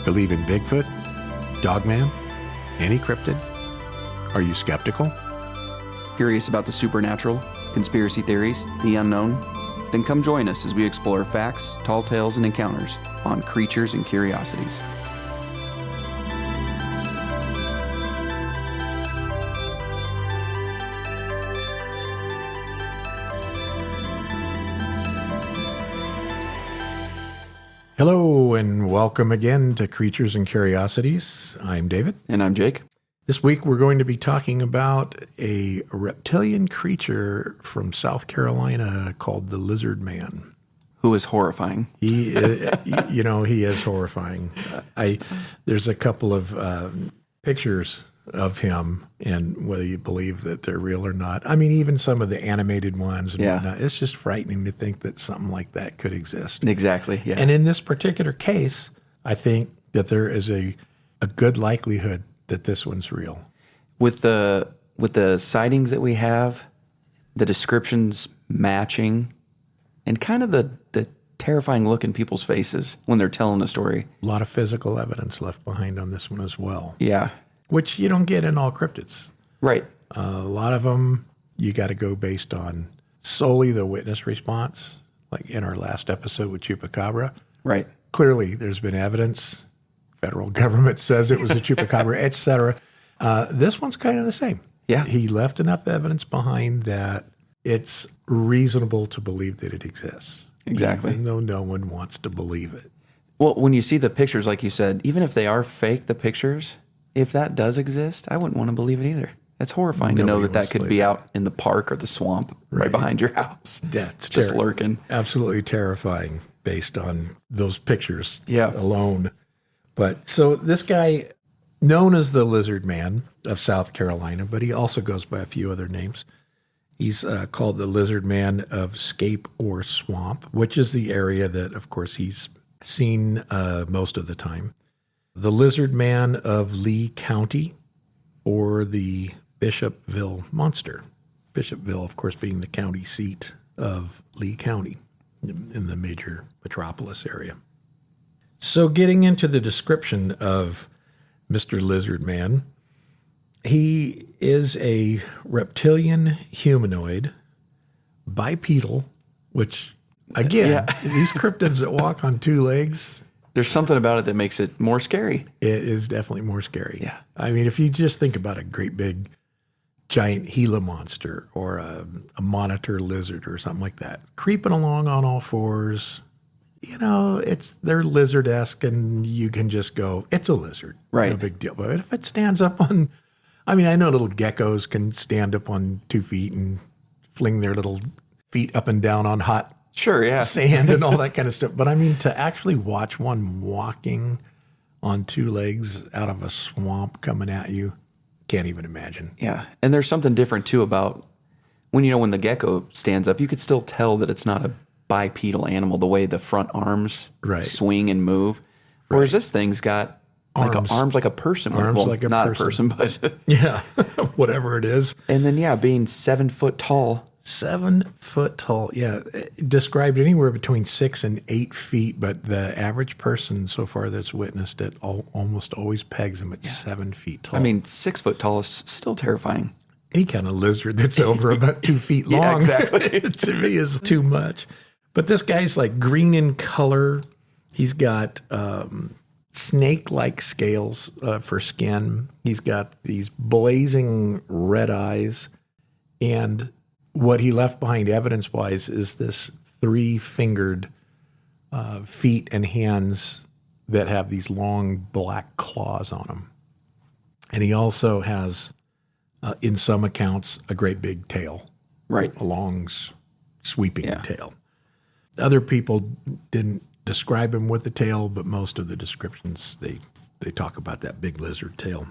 Believe in Bigfoot, Dogman, any cryptid? Are you skeptical? Curious about the supernatural, conspiracy theories, the unknown? Then come join us as we explore facts, tall tales, and encounters on Creatures and Curiosities. Hello and welcome again to Creatures and Curiosities. I'm David. And I'm Jake. This week we're going to be talking about a reptilian creature from South Carolina called the Lizard Man. Who is horrifying. He is horrifying. There's a couple of pictures of him, and whether you believe that they're real or not. I mean, even some of the animated ones and whatnot, it's just frightening to think that something like that could exist. Exactly, yeah. And in this particular case, I think that there is a good likelihood that this one's real. With the sightings that we have, the descriptions matching, and kind of the terrifying look in people's faces when they're telling the story. A lot of physical evidence left behind on this one as well. Yeah. Which you don't get in all cryptids. Right. A lot of them, you got to go based on solely the witness response, like in our last episode with Chupacabra. Right. Clearly, there's been evidence. Federal government says it was a Chupacabra, et cetera. This one's kind of the same. Yeah. He left enough evidence behind that it's reasonable to believe that it exists. Exactly. Even though no one wants to believe it. Well, when you see the pictures, like you said, even if they are fake, the pictures, if that does exist, I wouldn't want to believe it either. It's horrifying to know that could be out in the park or the swamp right behind your house. That's just lurking. Absolutely terrifying based on those pictures alone. But so this guy, known as the Lizard Man of South Carolina, but he also goes by a few other names. He's called the Lizard Man of Scape or Swamp, which is the area that, of course, he's seen most of the time. The Lizard Man of Lee County, or the Bishopville Monster. Bishopville, of course, being the county seat of Lee County in the major metropolis area. So getting into the description of Mr. Lizard Man, he is a reptilian humanoid, bipedal, which, again, these cryptids that walk on two legs... There's something about it that makes it more scary. It is definitely more scary. Yeah. I mean, if you just think about a great big giant Gila monster or a monitor lizard or something like that, creeping along on all fours, they're lizard-esque and you can just go, it's a lizard. Right. No big deal. But if it stands up on, I know little geckos can stand up on 2 feet and fling their little feet up and down on hot sand and all that kind of stuff. But to actually watch one walking on 2 legs out of a swamp coming at you, can't even imagine. Yeah. And there's something different too about when the gecko stands up, you could still tell that it's not a bipedal animal, the way the front arms swing and move. Whereas this thing's got arms like a person. Arms like a not person. A person, but yeah, whatever it is. And then, being 7 foot tall. 7 foot tall, yeah. Described anywhere between 6 and 8 feet, but the average person so far that's witnessed it almost always pegs him at 7 feet tall. 6 foot tall is still terrifying. Any kind of lizard that's over about 2 feet long, exactly. to me is too much. But this guy's like green in color. He's got snake-like scales for skin. He's got these blazing red eyes, and what he left behind evidence-wise is this 3-fingered feet and hands that have these long black claws on them. And he also has, in some accounts, a great big tail. Right. A long, sweeping tail. Other people didn't describe him with the tail, but most of the descriptions, they talk about that big lizard tail.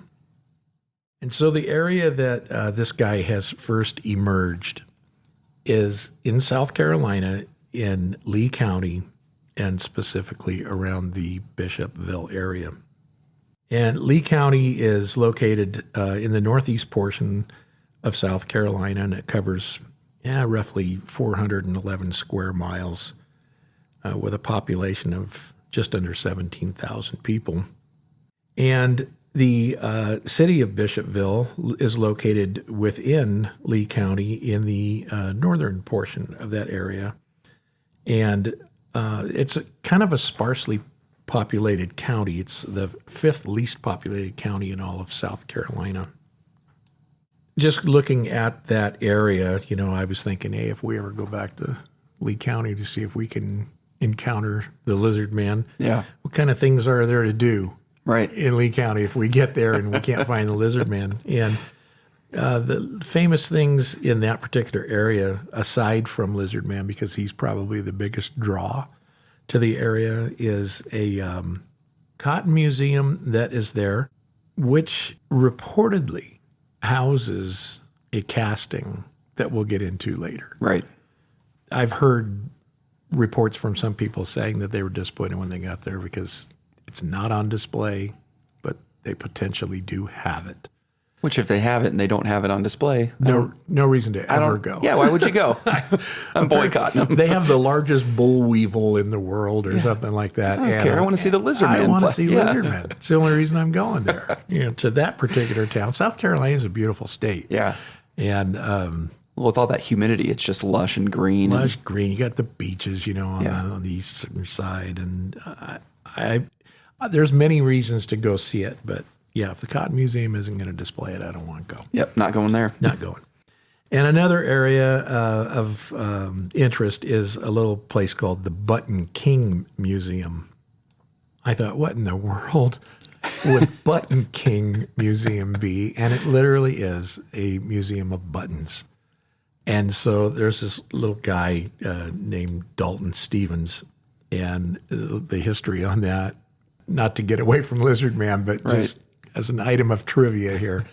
And so the area that this guy has first emerged is in South Carolina, in Lee County, and specifically around the Bishopville area. And Lee County is located in the northeast portion of South Carolina, and it covers roughly 411 square miles with a population of just under 17,000 people. And the city of Bishopville is located within Lee County in the northern portion of that area. And it's kind of a sparsely populated county. It's the fifth least populated county in all of South Carolina. Just looking at that area, I was thinking, hey, if we ever go back to Lee County to see if we can encounter the lizard man, what kind of things are there to do in Lee County if we get there and we can't find the lizard man? And the famous things in that particular area, aside from lizard man, because he's probably the biggest draw to the area, is a cotton museum that is there, which reportedly houses a casting that we'll get into later. Right. I've heard reports from some people saying that they were disappointed when they got there because it's not on display, but they potentially do have it. Which, if they have it and they don't have it on display, no reason to ever go. Yeah, why would you go? I'm boycotting them. They have the largest bull weevil in the world, or something like that. I don't care. I want to see the lizard man. I want to see lizard men. It's the only reason I'm going there. To that particular town. South Carolina is a beautiful state. Yeah, and with all that humidity, it's just lush and green. Green. You got the beaches, on the eastern side, and there's many reasons to go see it, but. Yeah, if the Cotton Museum isn't going to display it, I don't want to go. Yep, not going there. Not going. And another area of interest is a little place called the Button King Museum. I thought, what in the world would Button King Museum be? And it literally is a museum of buttons. And so there's this little guy named Dalton Stevens, and the history on that, not to get away from Lizard Man, but just as an item of trivia here,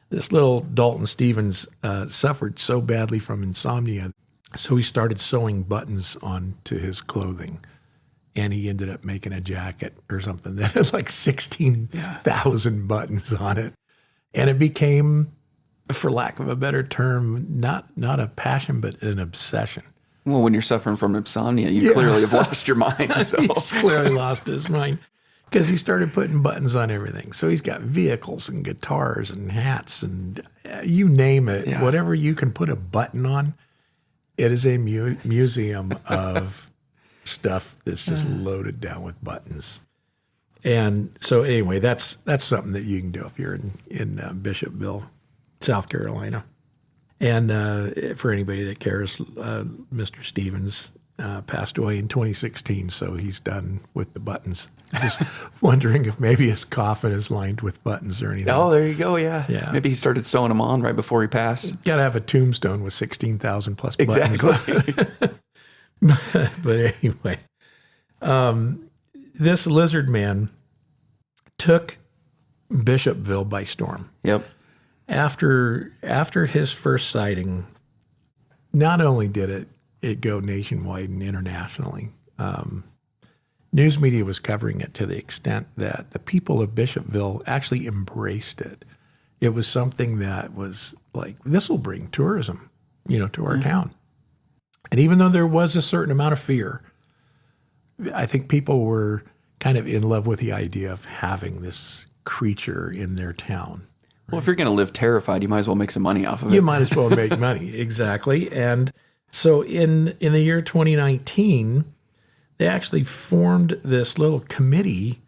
this little Dalton Stevens suffered so badly from insomnia, so he started sewing buttons onto his clothing, and he ended up making a jacket or something that had like 16,000 buttons on it, and it became, for lack of a better term, not a passion but an obsession. Well, when you're suffering from insomnia, you clearly have lost your mind. So. He's clearly lost his mind. Because he started putting buttons on everything. So he's got vehicles and guitars and hats and you name it. Yeah. Whatever you can put a button on, it is a museum of stuff that's just loaded down with buttons. And so anyway, that's something that you can do if you're in Bishopville, South Carolina. And for anybody that cares, Mr. Stevens passed away in 2016, so he's done with the buttons. Just wondering if maybe his coffin is lined with buttons or anything. Oh, there you go. Yeah. Maybe he started sewing them on right before he passed. Got to have a tombstone with 16,000 plus buttons. Exactly. But anyway, this lizard man took Bishopville by storm. Yep. After his first sighting, not only did it go nationwide and internationally. News media was covering it to the extent that the people of Bishopville actually embraced it. It was something that was like, this will bring tourism, to our town. And even though there was a certain amount of fear, I think people were kind of in love with the idea of having this creature in their town. Well, if you're going to live terrified, you might as well make some money off of it. You might as well make money. Exactly. And so in the year 2019, they actually formed this little committee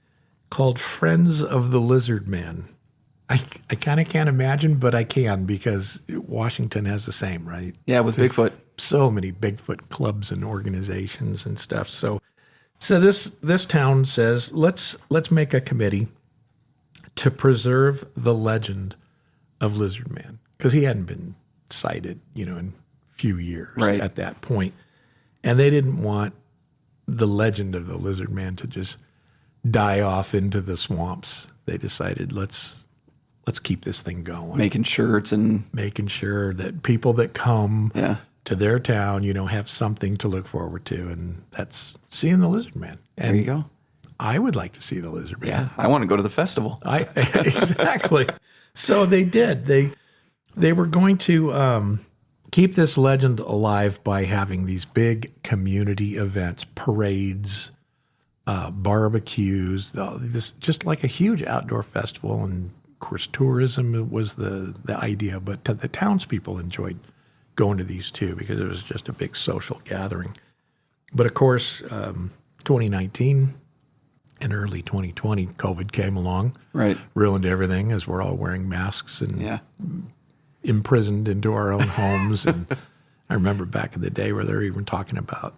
called Friends of the Lizard Man. I kind of can't imagine, but I can, because Washington has the same, right? Yeah, with Bigfoot. So many Bigfoot clubs and organizations and stuff. So this town says, let's make a committee to preserve the legend of Lizard Man, because he hadn't been sighted, in few years at that point. And they didn't want the legend of the lizard man to just die off into the swamps. They decided, let's keep this thing going. Making shirts and making sure that people that come to their town, have something to look forward to. And that's seeing the lizard man. And there you go. I would like to see the lizard man. Yeah, I want to go to the festival. Exactly. So they did. They were going to keep this legend alive by having these big community events, parades, barbecues, this just like a huge outdoor festival. And of course, tourism was the idea, but the townspeople enjoyed going to these too because it was just a big social gathering. But of course, 2019 and early 2020, COVID came along, right? Ruined everything as we're all wearing masks and imprisoned into our own homes. And I remember back in the day where they were even talking about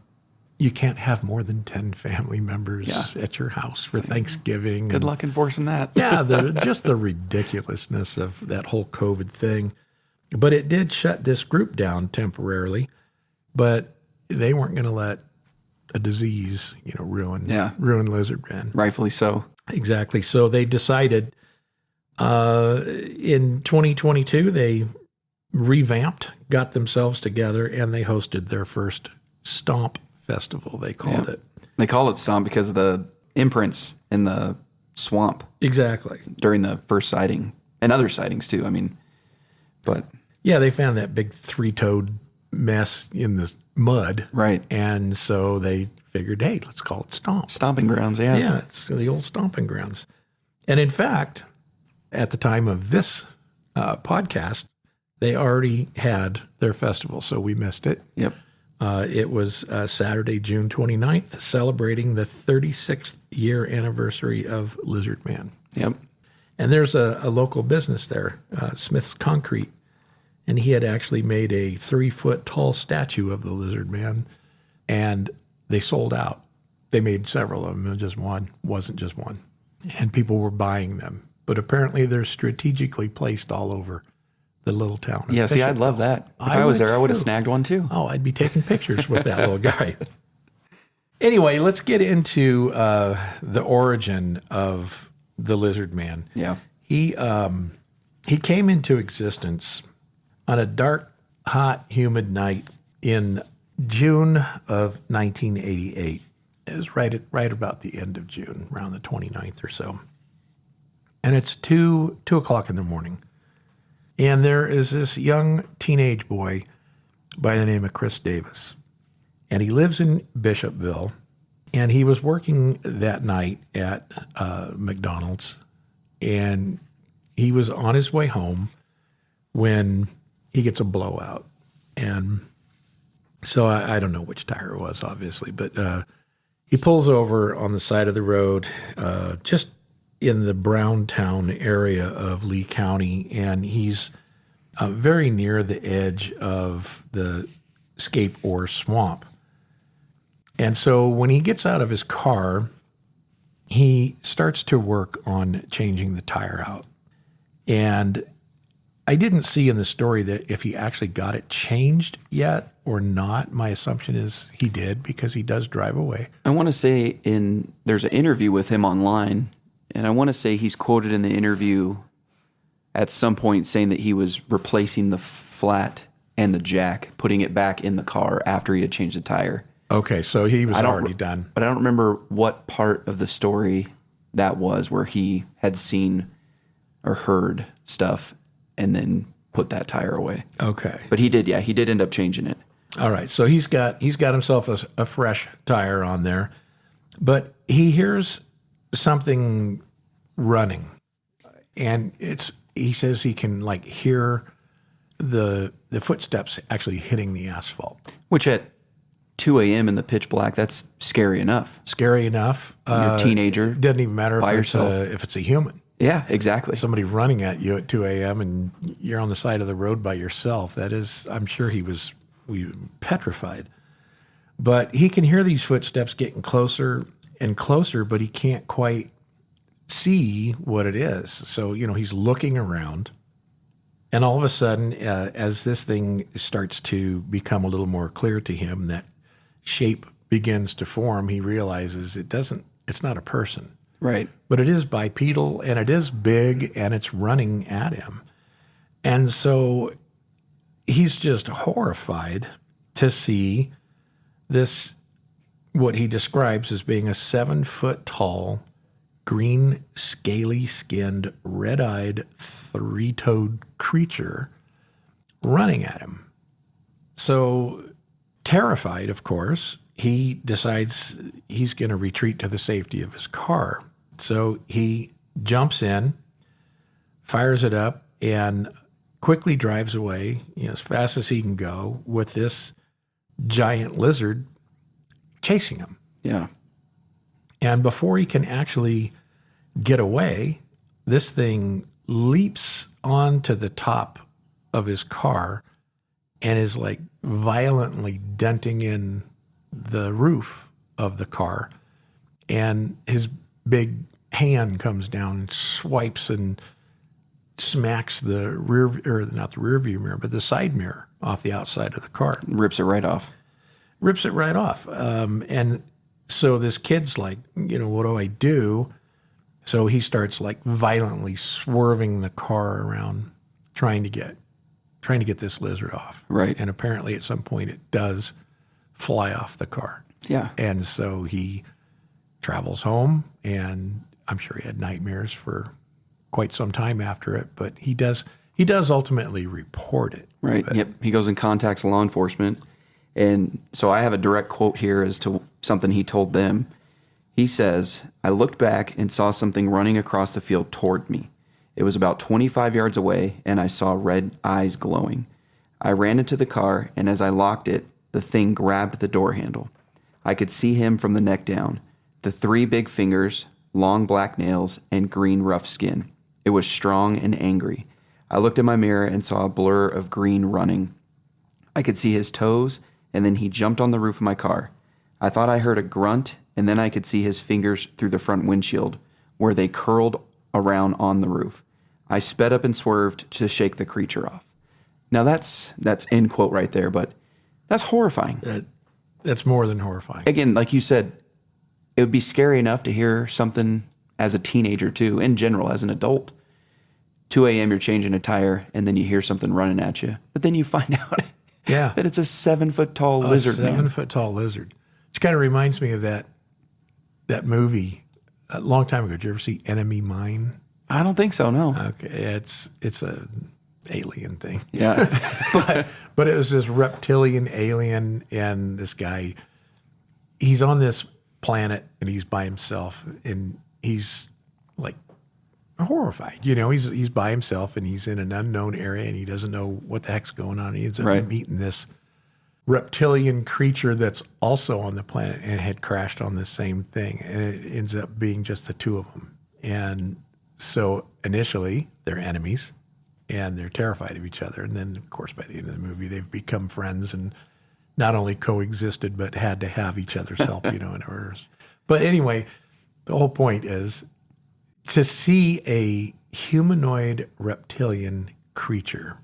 you can't have more than 10 family members at your house for Thanksgiving. Good luck enforcing that. Just the ridiculousness of that whole COVID thing. But it did shut this group down temporarily, but they weren't going to let a disease, ruin lizardmen. Rightfully so. Exactly. So they decided in 2022, they revamped, got themselves together, and they hosted their first Stomp Festival, they called it. They call it Stomp because of the imprints in the swamp. Exactly. During the first sighting and other sightings too. I mean, but yeah, they found that big 3-toed mess in the mud. Right. And so they figured, hey, let's call it Stomp. Stomping grounds, yeah. Yeah, it's the old stomping grounds. And in fact, at the time of this podcast, they already had their festival, so we missed it. Yep. It was Saturday, June 29th, celebrating the 36th year anniversary of Lizard Man. Yep. And there's a local business there, Smith's Concrete, and he had actually made a 3-foot tall statue of the Lizard Man, and they sold out. They made several of them, just one, wasn't just one. And people were buying them. But apparently they're strategically placed all over the little town. Yeah, see, I'd love that. If I was there, I would have snagged one too. Oh, I'd be taking pictures with that little guy. Anyway, let's get into the origin of the Lizard Man. Yeah. He came into existence on a dark, hot, humid night in June of 1988. It was right about the end of June, around the 29th or so. And it's 2 o'clock in the morning. And there is this young teenage boy by the name of Chris Davis. And he lives in Bishopville. And he was working that night at McDonald's. And he was on his way home when he gets a blowout. And so I don't know which tire it was, obviously. But he pulls over on the side of the road, just in the Browntown area of Lee County, and he's very near the edge of the Scape or swamp. And so when he gets out of his car, he starts to work on changing the tire out. And I didn't see in the story that if he actually got it changed yet or not. My assumption is he did because he does drive away. I want to say there's an interview with him online. And I want to say he's quoted in the interview at some point saying that he was replacing the flat and the jack, putting it back in the car after he had changed the tire. Okay, so he was already done. But I don't remember what part of the story that was where he had seen or heard stuff and then put that tire away. Okay. But he did end up changing it. All right, so he's got himself a fresh tire on there. But he hears something running, and he says he can hear the footsteps actually hitting the asphalt, which at 2 a.m. in the pitch black, that's scary enough. You're a teenager. Doesn't even matter if it's a human. Yeah, exactly. Somebody running at you at 2 a.m. and you're on the side of the road by yourself. That is, I'm sure he was petrified. But he can hear these footsteps getting closer and closer, but he can't quite see what it is. So, he's looking around. And all of a sudden, as this thing starts to become a little more clear to him, that shape begins to form, he realizes it's not a person. Right. But it is bipedal, and it is big, and it's running at him. And so he's just horrified to see this, what he describes as being a 7-foot-tall, green, scaly-skinned, red-eyed, 3-toed creature running at him. So, terrified, of course, he decides he's going to retreat to the safety of his car. So he jumps in, fires it up, and quickly drives away, as fast as he can go, with this giant lizard chasing him. Yeah. And before he can actually get away, this thing leaps onto the top of his car and is like violently denting in the roof of the car. And his big hand comes down and swipes and smacks the not the rear view mirror, but the side mirror off the outside of the car. Rips it right off. And so this kid's like, what do I do? So he starts like violently swerving the car around, trying to get this lizard off. Right. And apparently at some point it does fly off the car. Yeah. And so he travels home, and I'm sure he had nightmares for quite some time after it, but he does ultimately report it. Right. But, yep. He goes and contacts law enforcement. And so I have a direct quote here as to something he told them. He says, "I looked back and saw something running across the field toward me. It was about 25 yards away, and I saw red eyes glowing. I ran into the car, and as I locked it, the thing grabbed the door handle. I could see him from the neck down. The 3 big fingers, long black nails, and green rough skin. It was strong and angry. I looked in my mirror and saw a blur of green running. I could see his toes, and then he jumped on the roof of my car. I thought I heard a grunt, and then I could see his fingers through the front windshield, where they curled around on the roof. I sped up and swerved to shake the creature off." Now that's end quote right there, but that's horrifying. That's more than horrifying. Again, like you said, it would be scary enough to hear something as a teenager too, in general, as an adult. 2 a.m. you're changing a tire, and then you hear something running at you. But then you find out that it's a 7-foot-tall lizard. A 7-foot-tall lizard. Which kind of reminds me of that movie a long time ago. Did you ever see Enemy Mine? I don't think so, no. Okay, it's a alien thing. Yeah. but it was this reptilian alien, and this guy, he's on this planet and he's by himself, and he's like horrified. He's by himself and he's in an unknown area and he doesn't know what the heck's going on. He ends up meeting this reptilian creature that's also on the planet and had crashed on the same thing, and it ends up being just the two of them. And so initially they're enemies and they're terrified of each other, and then of course by the end of the movie they've become friends and not only coexisted but had to have each other's help, in order. But anyway, the whole point is to see a humanoid reptilian creature,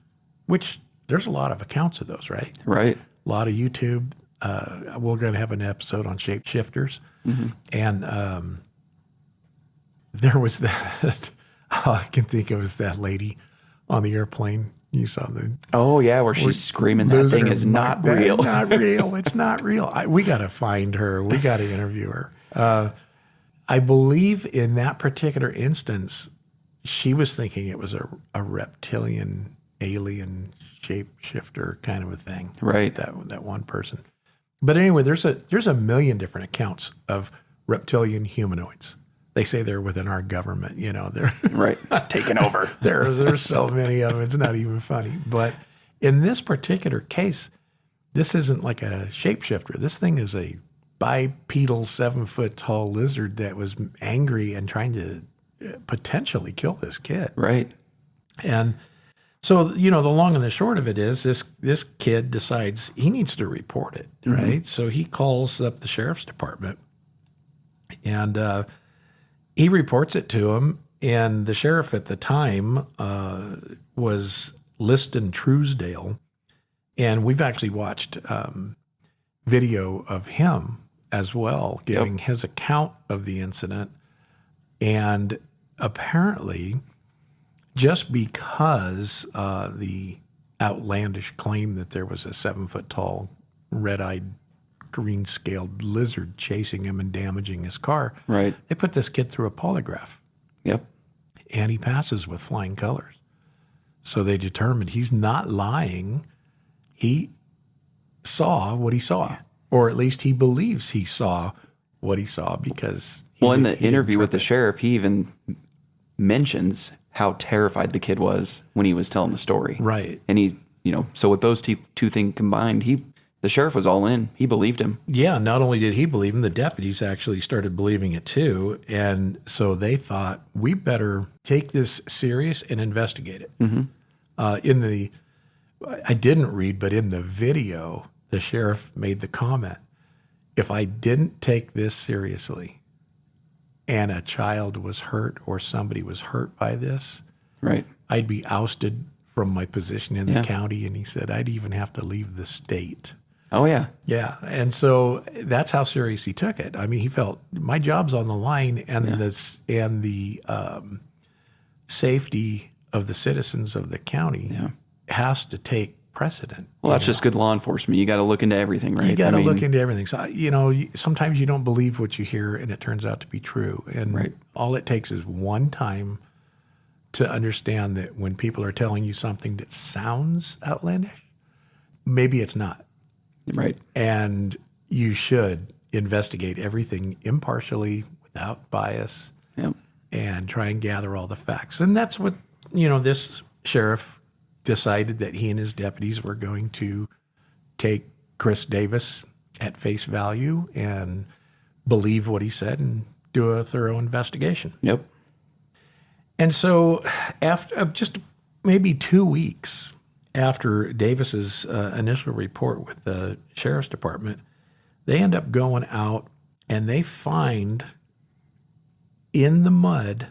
which there's a lot of accounts of those, right? Right. A lot of YouTube. We're going to have an episode on shapeshifters. Mm-hmm. And there was that, all I can think of is that lady on the airplane. You saw oh yeah, where she's screaming, "That thing is not real. Not real. It's not real." We got to find her. We got to interview her. I believe in that particular instance, she was thinking it was a reptilian alien shapeshifter kind of a thing. Right. That one person. But anyway, there's a million different accounts of reptilian humanoids. They say they're within our government, they're right, taking over. There's so many of them, it's not even funny. But in this particular case, this isn't like a shapeshifter. This thing is a bipedal 7-foot-tall lizard that was angry and trying to potentially kill this kid. Right. And so, the long and the short of it is this kid decides he needs to report it, right? Mm-hmm. So he calls up the sheriff's department and he reports it to him. And the sheriff at the time was Liston Truesdale. And we've actually watched video of him as well, giving his account of the incident. And apparently, just because the outlandish claim that there was a 7-foot-tall, red-eyed, green-scaled lizard chasing him and damaging his car, right, they put this kid through a polygraph. Yep. And he passes with flying colors. So they determined he's not lying. He saw what he saw. or at least he believes he saw what he saw because in the interview with the sheriff, he even mentions how terrified the kid was when he was telling the story. Right. And he, so with those two things combined, the sheriff was all in. He believed him. Yeah, not only did he believe him, the deputies actually started believing it too. And so they thought, we better take this serious and investigate it. Mm-hmm. I didn't read, but in the video, the sheriff made the comment, if I didn't take this seriously and a child was hurt or somebody was hurt by this, right, I'd be ousted from my position in the county. And he said, I'd even have to leave the state. Oh, yeah. Yeah. And so that's how serious he took it. I mean, he felt my job's on the line, and the safety of the citizens of the county has to take precedent. Well, that's just good law enforcement. You got to look into everything, right? You got to look into everything. So, sometimes you don't believe what you hear and it turns out to be true. And all it takes is one time to understand that when people are telling you something that sounds outlandish, maybe it's not. Right. And you should investigate everything impartially, without bias, and try and gather all the facts. And that's what, this sheriff decided, that he and his deputies were going to take Chris Davis at face value and believe what he said and do a thorough investigation. Yep. And so after just maybe 2 weeks after Davis's initial report with the sheriff's department, they end up going out and they find in the mud,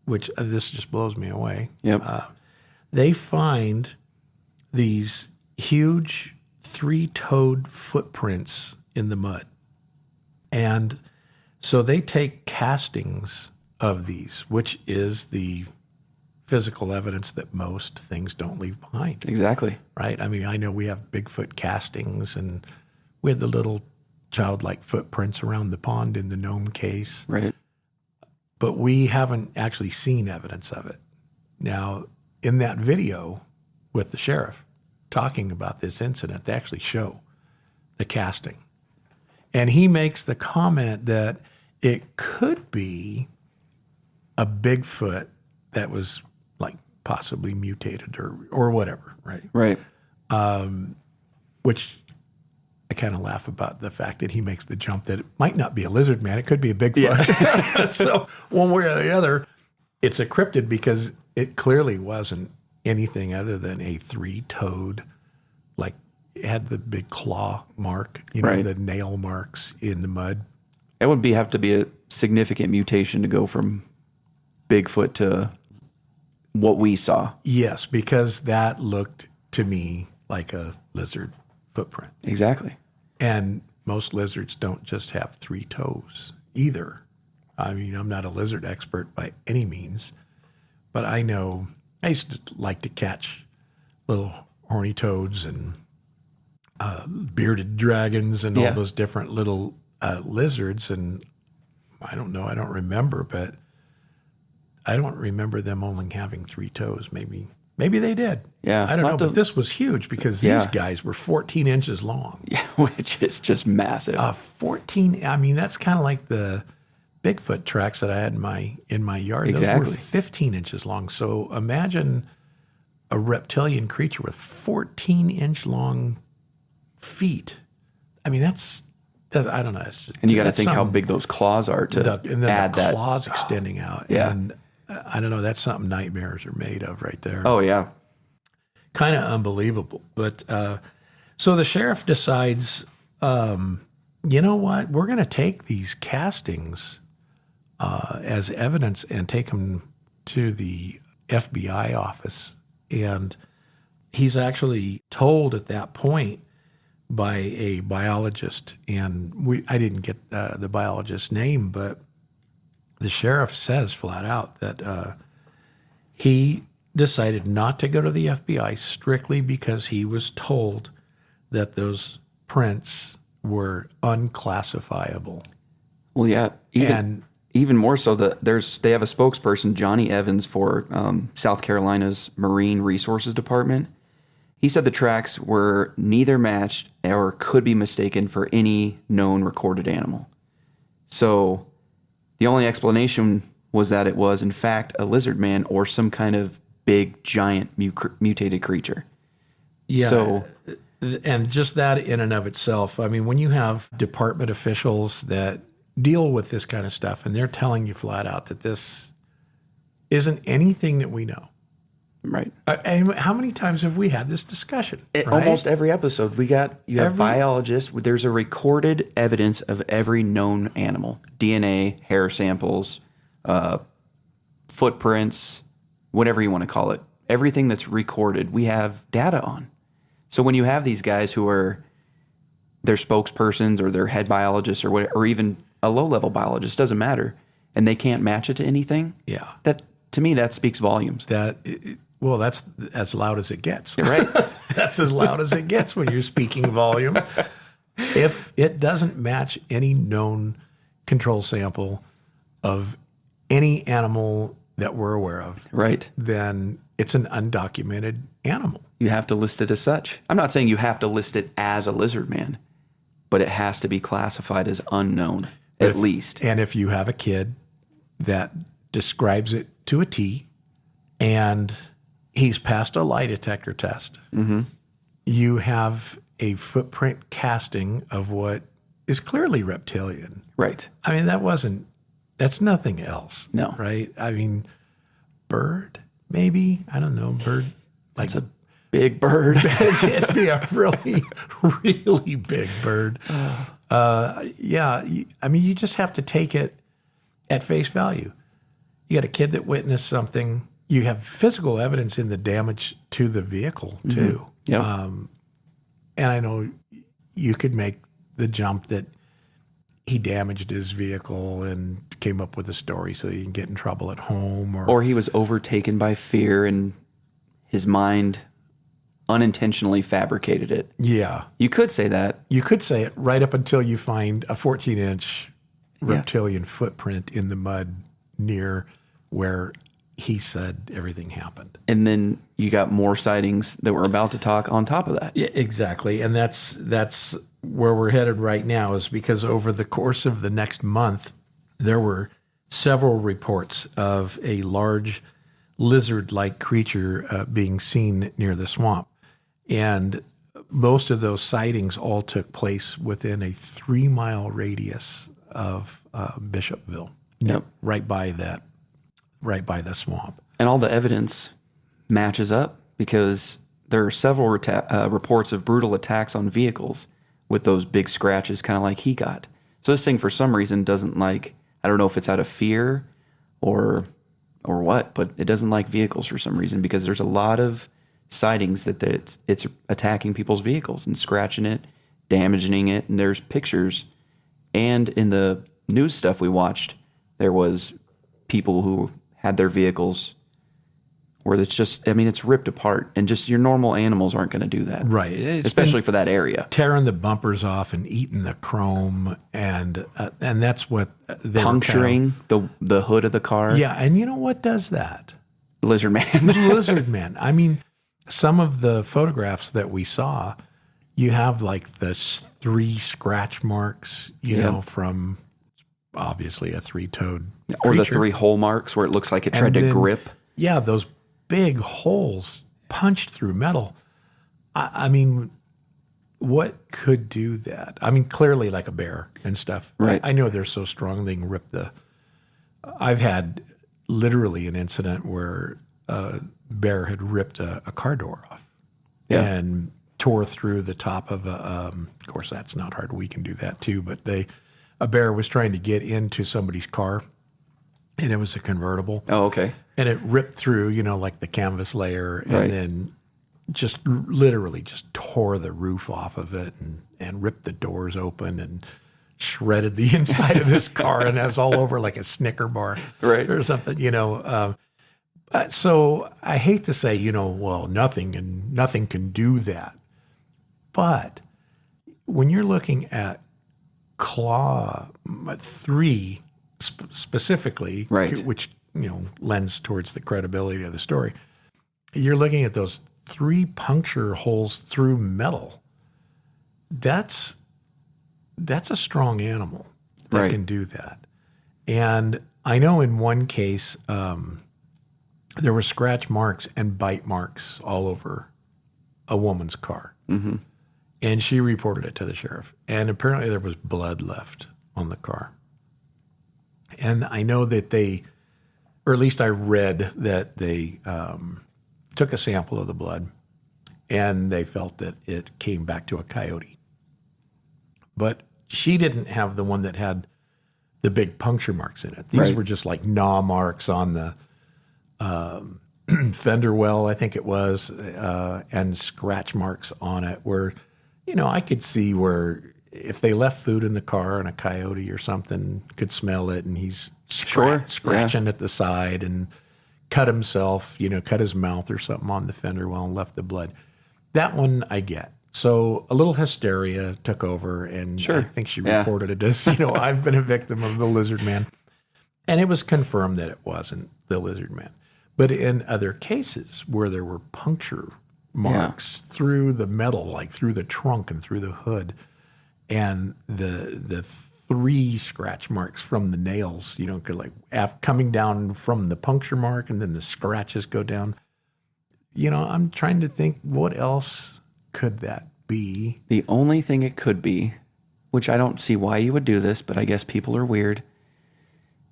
which this just blows me away. Yep. They find these huge 3-toed footprints in the mud. And so they take castings of these, which is the physical evidence that most things don't leave behind. Exactly. Right? I mean, I know we have Bigfoot castings, and we had the little childlike footprints around the pond in the gnome case. Right. But we haven't actually seen evidence of it. Now, in that video with the sheriff talking about this incident, they actually show the casting. And he makes the comment that it could be a Bigfoot that was like possibly mutated or whatever, right? Right. Which I kind of laugh about the fact that he makes the jump that it might not be a lizard man, it could be a Bigfoot. Yeah. So one way or the other, it's a cryptid because it clearly wasn't anything other than a 3-toed, like it had the big claw mark, the nail marks in the mud. It would have to be a significant mutation to go from Bigfoot to what we saw. Yes, because that looked to me like a lizard footprint. Exactly. And most lizards don't just have 3 toes either. I mean, I'm not a lizard expert by any means, but I know I used to like to catch little horny toads and bearded dragons and all those different little lizards. And I don't know, I don't remember, but I don't remember them only having 3 toes. Maybe they did. Yeah. I don't know, but this was huge because these guys were 14 inches long. Yeah, which is just massive. 14, I mean, that's kind of like the Bigfoot tracks that I had in my yard. Exactly. Those were 15 inches long. So imagine a reptilian creature with 14-inch long feet. I mean, that's I don't know. It's just, and you got to think how big those claws are to and then add the claws extending out. Yeah. And I don't know. That's something nightmares are made of right there. Oh, yeah. Kind of unbelievable. But so the sheriff decides, you know what? We're going to take these castings as evidence and take them to the FBI office. And he's actually told at that point by a biologist, and I didn't get the biologist's name, but the sheriff says flat out that he decided not to go to the FBI strictly because he was told that those prints were unclassifiable. Well, yeah, even more so that they have a spokesperson, Johnny Evans, for South Carolina's Marine Resources Department, He said the tracks were neither matched or could be mistaken for any known recorded animal. So the only explanation was that it was, in fact, a lizard man or some kind of big, giant, mutated creature. Yeah. So, and just that in and of itself, I mean, when you have department officials that deal with this kind of stuff and they're telling you flat out that this isn't anything that we know. Right. And how many times have we had this discussion? Right? Almost every episode, you have biologists. There's a recorded evidence of every known animal: DNA, hair samples, footprints, whatever you want to call it. Everything that's recorded, we have data on. So when you have these guys who are their spokespersons or their head biologists or even a low-level biologist, doesn't matter, and they can't match it to anything. Yeah. That, to me, that speaks volumes. Well, that's as loud as it gets. Right. That's as loud as it gets when you're speaking volume. If it doesn't match any known control sample of any animal that we're aware of, right, then it's an undocumented animal. You have to list it as such. I'm not saying you have to list it as a lizard man, but it has to be classified as unknown, at least. And if you have a kid that describes it to a T and he's passed a lie detector test, you have a footprint casting of what is clearly reptilian. Right. I mean, that's nothing else. No. Right? I mean, bird, maybe? I don't know, bird. That's a big bird. It'd be a really, really big bird. Yeah. I mean, you just have to take it at face value. You got a kid that witnessed something. You have physical evidence in the damage to the vehicle, too. Yep. And I know you could make the jump that he damaged his vehicle and came up with a story so he can get in trouble at home. Or he was overtaken by fear and his mind unintentionally fabricated it. Yeah. You could say that. You could say it right up until you find a 14-inch reptilian footprint in the mud near where he said everything happened. And then you got more sightings that we're about to talk on top of that. Yeah, exactly. And that's where we're headed right now, is because over the course of the next month, there were several reports of a large lizard-like creature being seen near the swamp. And most of those sightings all took place within a 3-mile radius of Bishopville. Yep. Right by the swamp. And all the evidence matches up because there are several reports of brutal attacks on vehicles with those big scratches, kind of like he got. So this thing, for some reason, doesn't like, I don't know if it's out of fear or what, but it doesn't like vehicles for some reason, because there's a lot of sightings that it's attacking people's vehicles and scratching it, damaging it, and there's pictures. And in the news stuff we watched, there was people who had their vehicles where it's just, I mean, it's ripped apart, and just your normal animals aren't going to do that. Right. Especially for that area. Tearing the bumpers off and eating the chrome, and that's what they puncturing the hood of the car. Yeah, and you know what does that? Lizard man. Lizard man. I mean, some of the photographs that we saw, you have like the 3 scratch marks, you know, from obviously a 3-toed creature. Or the 3 hole marks where it looks like it tried to grip. Yeah, those big holes punched through metal. I mean, what could do that? I mean, clearly like a bear and stuff. Right. I know they're so strong they can rip I've had literally an incident where a bear had ripped a car door off and tore through the top of of course, that's not hard. We can do that too. But a bear was trying to get into somebody's car, and it was a convertible. Oh, okay. And it ripped through, like the canvas layer, and then just literally just tore the roof off of it and ripped the doors open and shredded the inside of this car, and it was all over like a Snicker bar or something, So I hate to say, well, nothing can do that. But when you're looking at Claw 3 specifically, which lends towards the credibility of the story, you're looking at those 3 puncture holes through metal. That's a strong animal that can do that. And I know in one case, there were scratch marks and bite marks all over a woman's car. Mm-hmm. And she reported it to the sheriff. And apparently there was blood left on the car. And I know that they, or at least I read that they took a sample of the blood and they felt that it came back to a coyote. But she didn't have the one that had the big puncture marks in it. These were just like gnaw marks on the fender well, I think it was, and scratch marks on it where, I could see where if they left food in the car and a coyote or something could smell it and he's scratching at the side and cut himself, cut his mouth or something on the fender well and left the blood. That one I get. So a little hysteria took over, and I think she reported it as, I've been a victim of the lizard man. And it was confirmed that it wasn't the lizard man. But in other cases where there were puncture marks through the metal, like through the trunk and through the hood, and the 3 scratch marks from the nails, coming down from the puncture mark, and then the scratches go down. I'm trying to think, what else could that be? The only thing it could be, which I don't see why you would do this, but I guess people are weird,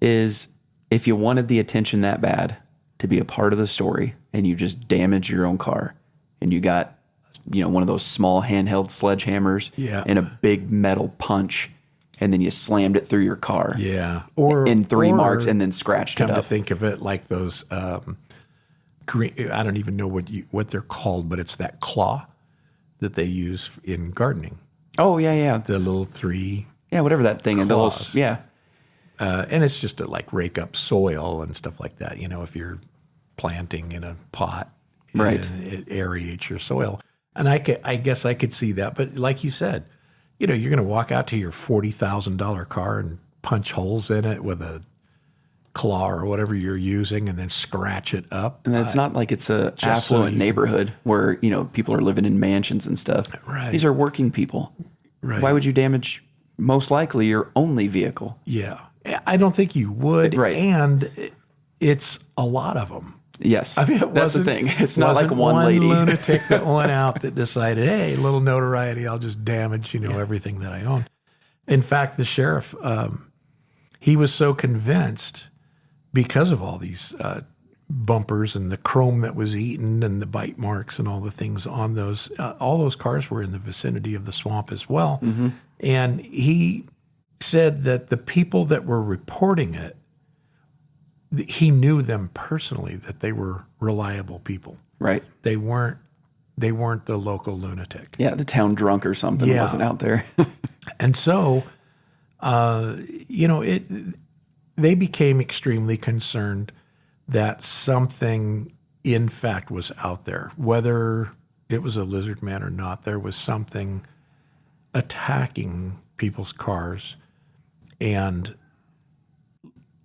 is if you wanted the attention that bad to be a part of the story and you just damage your own car and you got, one of those small handheld sledgehammers and a big metal punch, and then you slammed it through your car. Yeah. In 3 marks and then scratched it up. Come to think of it, like those green, I don't even know what they're called, but it's that claw that they use in gardening. Oh, yeah. The little 3 whatever that thing is. And it's just to like rake up soil and stuff like that. If you're planting in a pot, it aerates your soil. And I guess I could see that. But like you said, you're going to walk out to your $40,000 car and punch holes in it with a claw or whatever you're using and then scratch it up. And it's not like it's a affluent neighborhood where, people are living in mansions and stuff. Right. These are working people. Right. Why would you damage, most likely, your only vehicle? Yeah. I don't think you would. Right. And it's a lot of them. Yes. I mean, that's the thing. It's not like one lady. Lunatic that went out that decided, hey, a little notoriety, I'll just damage, everything that I own. In fact, the sheriff, he was so convinced because of all these bumpers and the chrome that was eaten and the bite marks and all the things on those, all those cars were in the vicinity of the swamp as well. Mm-hmm. And he said that the people that were reporting it, he knew them personally, that they were reliable people. Right. They weren't the local lunatic. Yeah, the town drunk or something wasn't out there. And so, they became extremely concerned that something, in fact, was out there. Whether it was a lizard man or not, there was something attacking people's cars, and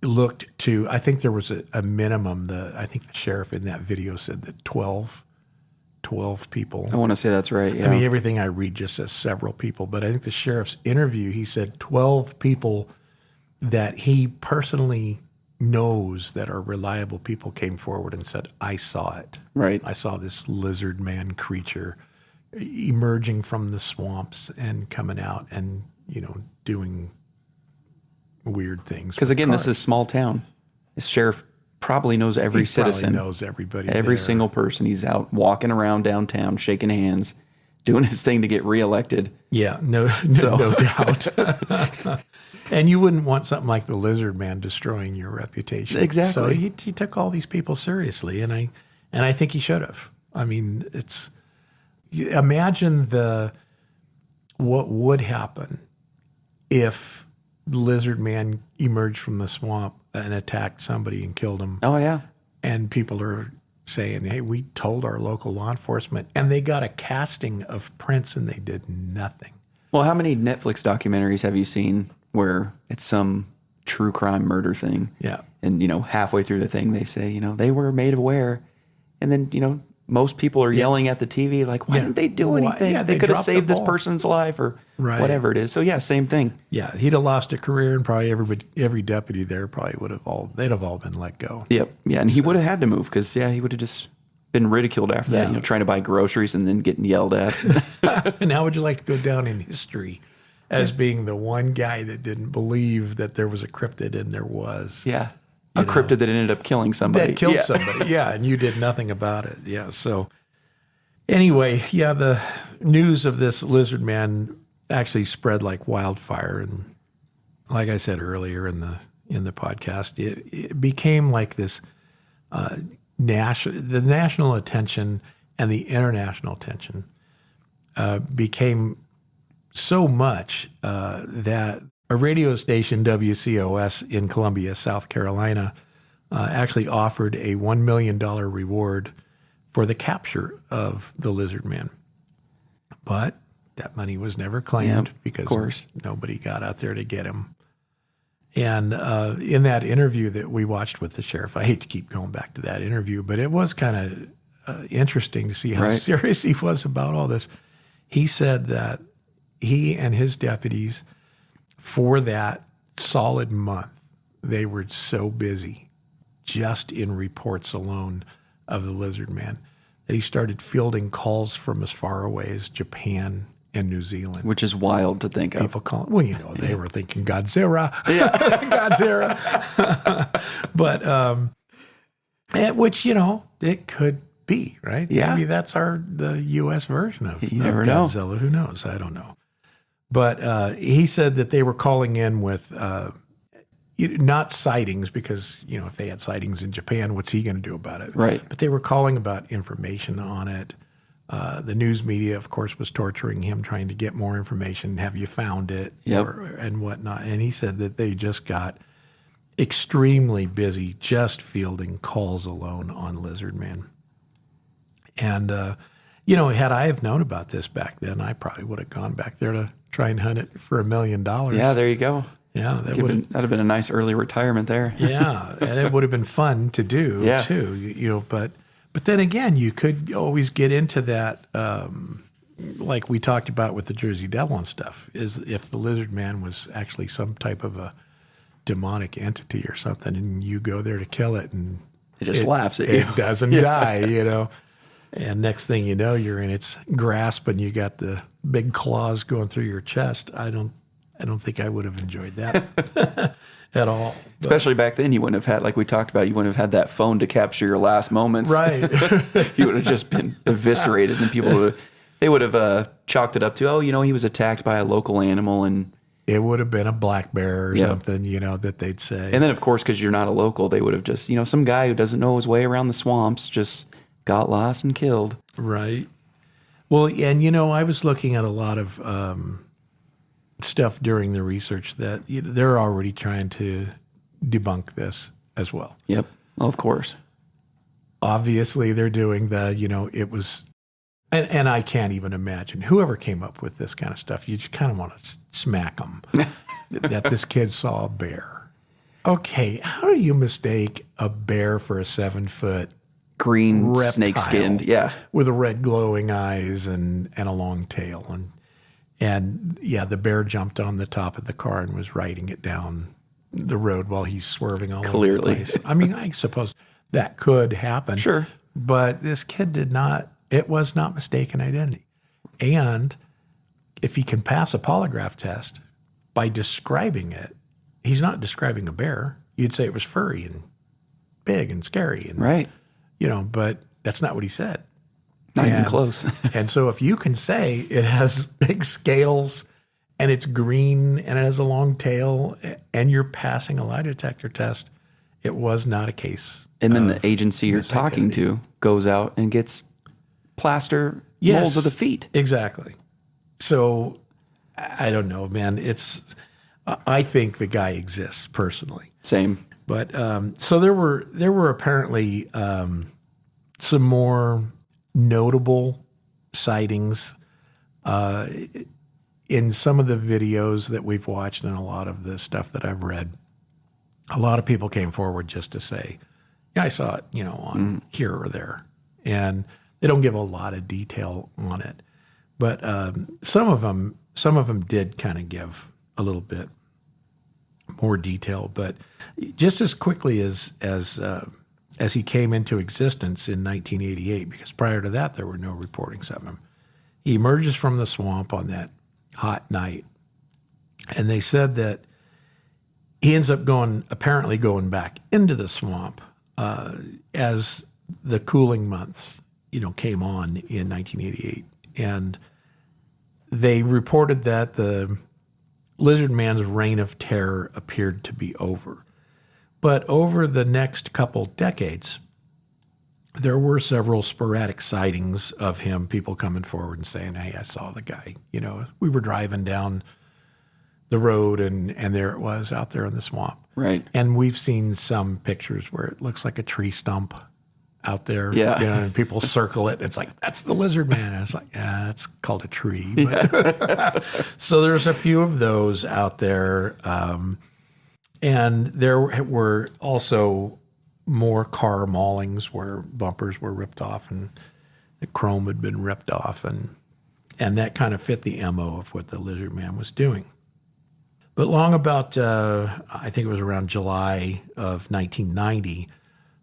looked to, I think there was a minimum, I think the sheriff in that video said that 12 people. I want to say that's right, yeah. I mean, everything I read just says several people, but I think the sheriff's interview, he said 12 people that he personally knows that are reliable people came forward and said, I saw it. Right. I saw this lizard man creature emerging from the swamps and coming out and, doing weird things. Because again, this is a small town. The sheriff probably knows every citizen. Probably knows everybody. Every single person. He's out walking around downtown, shaking hands, doing his thing to get reelected. Yeah, no doubt. And you wouldn't want something like the lizard man destroying your reputation. Exactly. So he took all these people seriously, and I think he should have. I mean, imagine what would happen if the lizard man emerged from the swamp and attacked somebody and killed him. Oh, yeah. And people are saying, hey, we told our local law enforcement, and they got a casting of prints and they did nothing. Well, how many Netflix documentaries have you seen where it's some true crime murder thing? Yeah. And, halfway through the thing, they say, they were made aware. And then, most people are yelling at the TV like, why didn't they do anything? Yeah, they could have dropped the saved this ball. person's life or whatever it is. So yeah, same thing. Yeah, he'd have lost a career, and probably every deputy there probably they'd have all been let go. Yep. Yeah, and he would have had to move because he would have just been ridiculed after that. Trying to buy groceries and then getting yelled at. And how would you like to go down in history as being the one guy that didn't believe that there was a cryptid, and there was? Yeah. A cryptid that ended up killing somebody. That killed somebody, and you did nothing about it. Yeah, so anyway, the news of this lizard man actually spread like wildfire. And like I said earlier in the podcast, it became like this the national attention and the international attention became so much that a radio station, WCOS in Columbia, South Carolina, actually offered a $1 million reward for the capture of the lizard man. But that money was never claimed because nobody got out there to get him. And in that interview that we watched with the sheriff, I hate to keep going back to that interview, but it was kind of interesting to see how serious he was about all this. He said that he and his deputies, for that solid month, they were so busy just in reports alone of the lizard man that he started fielding calls from as far away as Japan and New Zealand. Which is wild to think of. People calling, well, they were thinking Godzilla. Godzilla. But, which, it could be, right? Yeah. Maybe that's the U.S. version of never Godzilla. know. Who knows? I don't know. But he said that they were calling in with not sightings because, if they had sightings in Japan, what's he going to do about it? Right. But they were calling about information on it. The news media, of course, was torturing him, trying to get more information. Have you found it? Yep. And whatnot. And he said that they just got extremely busy just fielding calls alone on lizard man. And, had I have known about this back then, I probably would have gone back there to try and hunt it for $1 million. Yeah, there you go. Yeah, that'd have been a nice early retirement there. Yeah, and it would have been fun to do too. But then again, you could always get into that, like we talked about with the Jersey Devil and stuff. Is if the lizard man was actually some type of a demonic entity or something, and you go there to kill it, and it just laughs at you. It doesn't die, And next thing you know, you're in its grasp, and you got the big claws going through your chest. I don't think I would have enjoyed that at all. Especially back then, you wouldn't have had, like we talked about, you wouldn't have had that phone to capture your last moments. Right. You would have just been eviscerated, and people would have chalked it up to, he was attacked by a local animal, and it would have been a black bear or something, that they'd say. And then, of course, because you're not a local, they would have just, some guy who doesn't know his way around the swamps just got lost and killed. Right. Well, and I was looking at a lot of stuff during the research that they're already trying to debunk this as well. Yep. Well, of course. Obviously, they're doing it was, and I can't even imagine whoever came up with this kind of stuff. You just kind of want to smack them that this kid saw a bear. Okay, how do you mistake a bear for a 7-foot green snake skinned, with a red glowing eyes and a long tail, and the bear jumped on the top of the car and was riding it down the road while he's swerving all over the place. I mean, I suppose that could happen. Sure. But this kid did not, it was not mistaken identity. And if he can pass a polygraph test by describing it, he's not describing a bear. You'd say it was furry and big and scary. And, right. But that's not what he said. Not even close. And so if you can say it has big scales and it's green and it has a long tail and you're passing a lie detector test, it was not a case. And then the agency you're talking to goes out and gets plaster molds of the feet. Exactly. So I don't know, man. I think the guy exists personally. Same. But so there were apparently some more notable sightings in some of the videos that we've watched and a lot of the stuff that I've read. A lot of people came forward just to say, yeah, I saw it, on here or there. And They don't give a lot of detail on it, but some of them did kind of give a little bit more detail. But just as quickly as he came into existence in 1988, because prior to that there were no reportings of him, he emerges from the swamp on that hot night, and they said that he ends up apparently going back into the swamp as the cooling months, came on in 1988. And they reported that the lizard man's reign of terror appeared to be over. But over the next couple decades, there were several sporadic sightings of him, people coming forward and saying, hey, I saw the guy. We were driving down the road and there it was out there in the swamp. Right. And we've seen some pictures where it looks like a tree stump out there. Yeah. And people circle it. And it's like, that's the lizard man. And it's like, yeah, it's called a tree. But so there's a few of those out there. And there were also more car maulings where bumpers were ripped off and the chrome had been ripped off. And that kind of fit the MO of what the lizard man was doing. But long about, I think it was around July of 1990,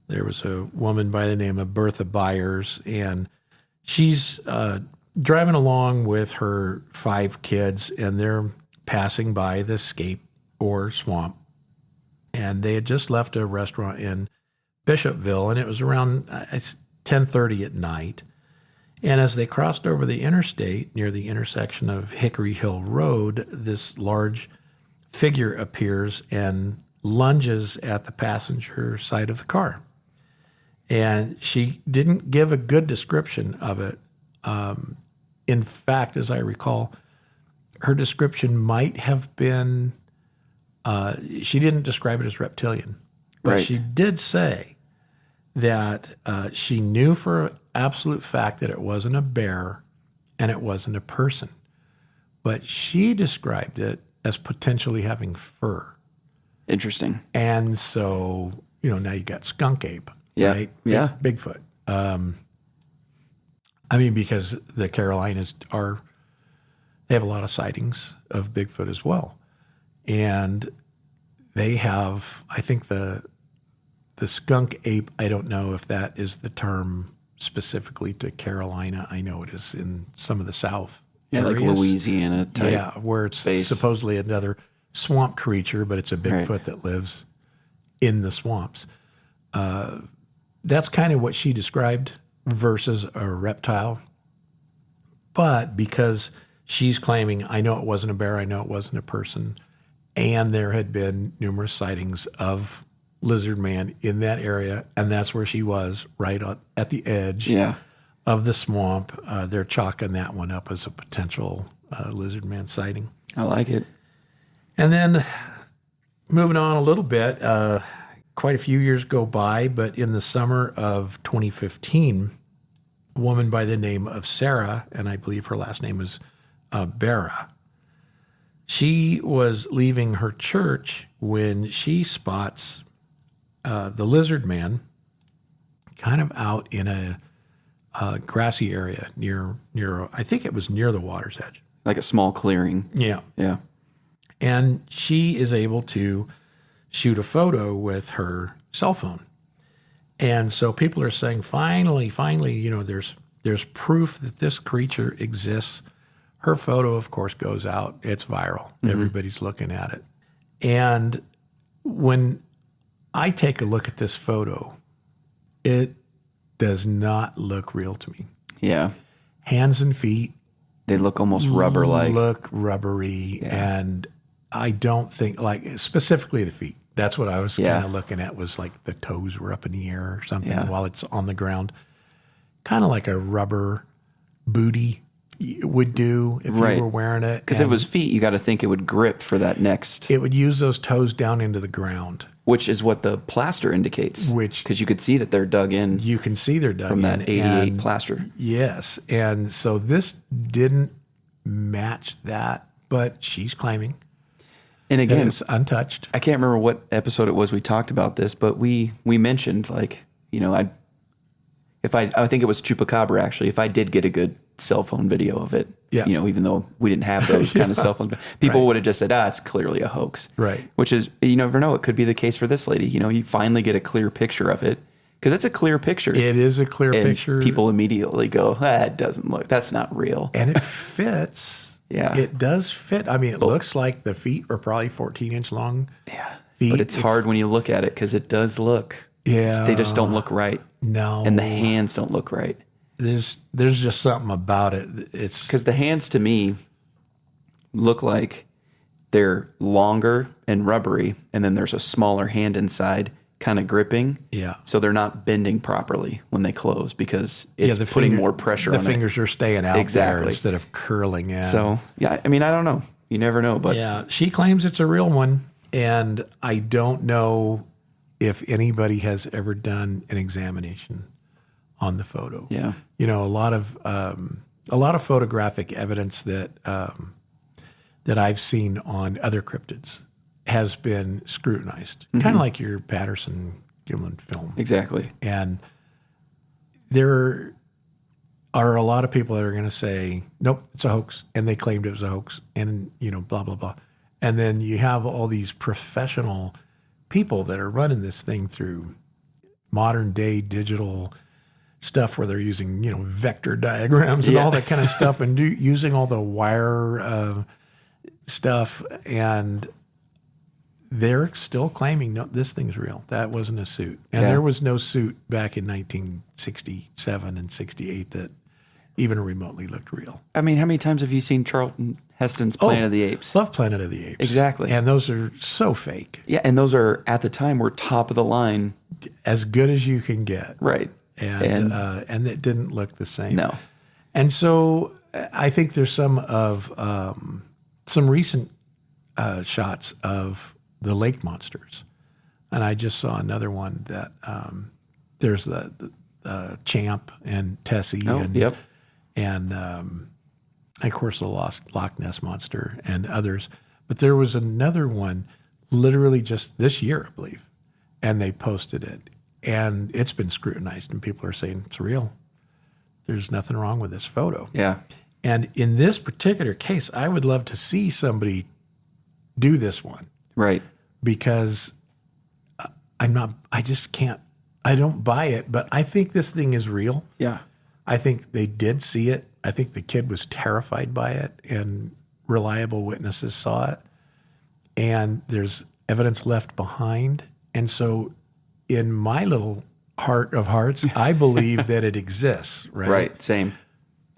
there was a woman by the name of Bertha Byers, and she's driving along with her 5 kids, and they're passing by the Scape or swamp. And they had just left a restaurant in Bishopville, and it was around 10:30 at night. And as they crossed over the interstate near the intersection of Hickory Hill Road, this large figure appears and lunges at the passenger side of the car. And she didn't give a good description of it. In fact, as I recall, her description might have been, she didn't describe it as reptilian, but right. She did say that she knew for absolute fact that it wasn't a bear and it wasn't a person. But she described it as potentially having fur. Interesting. And so, now you got skunk ape, yeah. right? Yeah. Bigfoot. Because the Carolinas they have a lot of sightings of Bigfoot as well. And they have, I think the skunk ape, I don't know if that is the term specifically to Carolina. I know it is in some of the South. Yeah, areas. like Louisiana type. Yeah, where it's supposedly another swamp creature, but it's a Bigfoot right. that lives in the swamps. That's kind of what she described versus a reptile. But because she's claiming, I know it wasn't a bear, I know it wasn't a person, and there had been numerous sightings of lizard man in that area, and that's where she was, right at the edge. Yeah. Of the swamp, they're chalking that one up as a potential lizard man sighting. I like it. And then moving on a little bit, quite a few years go by, but in the summer of 2015, a woman by the name of Sarah, and I believe her last name is Barra, she was leaving her church when she spots the lizard man kind of out in a grassy area near, I think it was near the water's edge. Like a small clearing. Yeah. Yeah. And she is able to shoot a photo with her cell phone. And so people are saying, finally, there's proof that this creature exists. Her photo, of course, goes out. It's viral. Mm-hmm. Everybody's looking at it. And when I take a look at this photo, it does not look real to me. Yeah. Hands and feet. They look almost rubber-like. Look rubbery. Yeah. And I don't think, specifically the feet. That's what I was kind of looking at, was like the toes were up in the air or something while it's on the ground. Kind of like a rubber booty would do if you were wearing it. Because if it was feet, you got to think it would grip for that next. It would use those toes down into the ground. Which is what the plaster indicates. Because you could see that they're dug in. You can see they're dug from in. That 88 plaster. Yes. And so this didn't match that, but she's claiming. And again, it's untouched. I can't remember what episode it was we talked about this, but we mentioned, I think it was Chupacabra actually. If I did get a good cell phone video of it, even though we didn't have those kind of cell phones, people would have just said, it's clearly a hoax. Right. Which is, you never know. It could be the case for this lady. You finally get a clear picture of it because it's a clear picture. It is a clear picture. People immediately go, it doesn't look, that's not real. And it fits. Yeah. It does fit. I mean, it looks like the feet are probably 14-inch long. Yeah. Feet. But it's hard when you look at it because it does look. Yeah. They just don't look right. No. And the hands don't look right. There's just something about it. It's because the hands to me look like they're longer and rubbery, and then there's a smaller hand inside kind of gripping. Yeah. So they're not bending properly when they close because it's putting more pressure on it. The fingers are staying out there instead of curling in. So, I mean, I don't know. You never know. But yeah, she claims it's a real one, and I don't know if anybody has ever done an examination on the photo. Yeah. A lot of photographic evidence that I've seen on other cryptids has been scrutinized, kind of like your Patterson-Gimlin film. Exactly. And there are a lot of people that are going to say, nope, it's a hoax, and they claimed it was a hoax, and blah blah blah. And then you have all these professional people that are running this thing through modern day digital stuff where they're using, vector diagrams and all that kind of stuff and using all the wire stuff. And they're still claiming, no, this thing's real. That wasn't a suit. And there was no suit back in 1967 and 68 that even remotely looked real. I mean, how many times have you seen Charlton Heston's Planet of the Apes? Love Planet of the Apes. Exactly. And those are so fake. Yeah, and those are, at the time, were top of the line. As good as you can get. Right. And it didn't look the same. No. And so I think there's some recent shots of the lake monsters. And I just saw another one that there's the Champ and Tessie and of course the Loch Ness monster and others. But there was another one literally just this year, I believe, and they posted it. And it's been scrutinized, and people are saying it's real. There's nothing wrong with this photo. Yeah. And in this particular case, I would love to see somebody do this one. Right. Because I just can't, I don't buy it, but I think this thing is real. Yeah. I think they did see it. I think the kid was terrified by it, and reliable witnesses saw it. And there's evidence left behind. And so in my little heart of hearts, I believe that it exists, right? Right, same.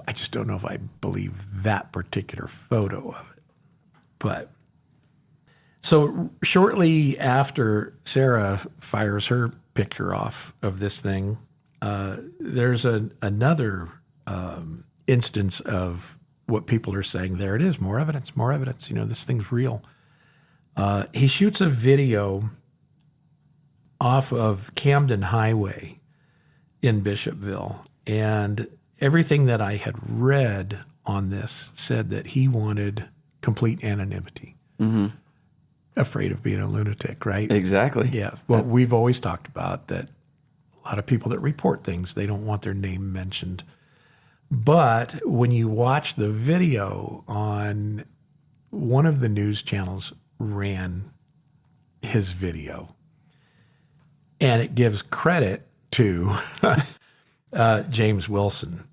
I just don't know if I believe that particular photo of it. But so shortly after Sarah fires her picture off of this thing, there's another instance of what people are saying. There it is, more evidence, more evidence. This thing's real. He shoots a video off of Camden Highway in Bishopville. And everything that I had read on this said that he wanted complete anonymity. Mm-hmm. Afraid of being a lunatic, right? Exactly. Yeah. Well, we've always talked about that. A lot of people that report things, they don't want their name mentioned. But when you watch the video on one of the news channels ran his video, and it gives credit to James Wilson.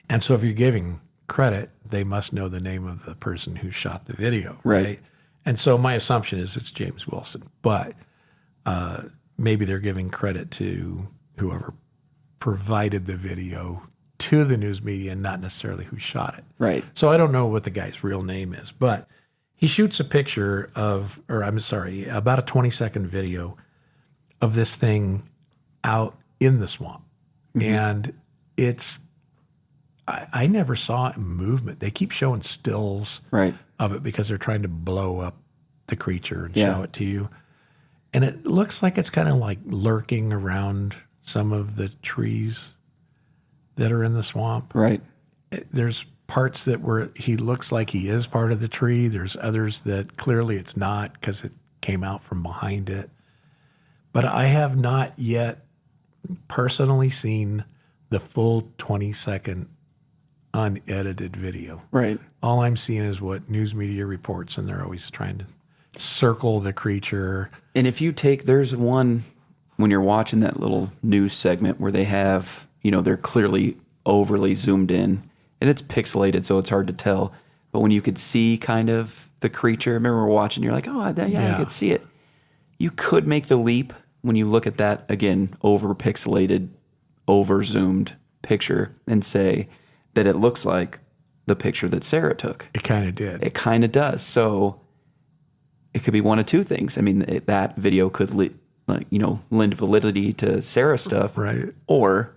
And so if you're giving credit, they must know the name of the person who shot the video. Right. And so my assumption is it's James Wilson. But maybe they're giving credit to whoever provided the video to the news media and not necessarily who shot it. Right. So I don't know what the guy's real name is. But he shoots a picture of, about a 20-second video of this thing out in the swamp. Mm-hmm. And I never saw it in movement. They keep showing stills of it because they're trying to blow up the creature and show it to you. And it looks like it's kind of like lurking around some of the trees that are in the swamp. Right. There's parts where he looks like he is part of the tree. There's others that clearly it's not because it came out from behind it. But I have not yet personally seen the full 20-second unedited video. Right. All I'm seeing is what news media reports, and they're always trying to circle the creature. And if you take, there's one when you're watching that little news segment where they have, they're clearly overly zoomed in and it's pixelated, so it's hard to tell. But when you could see kind of the creature, I remember watching, you're like, oh, yeah, I could see it. You could make the leap when you look at that, again, over pixelated, over zoomed picture and say that it looks like the picture that Sarah took. It kind of did. It kind of does. So it could be one of two things. I mean, that video could lend validity to Sarah's stuff. Right. Or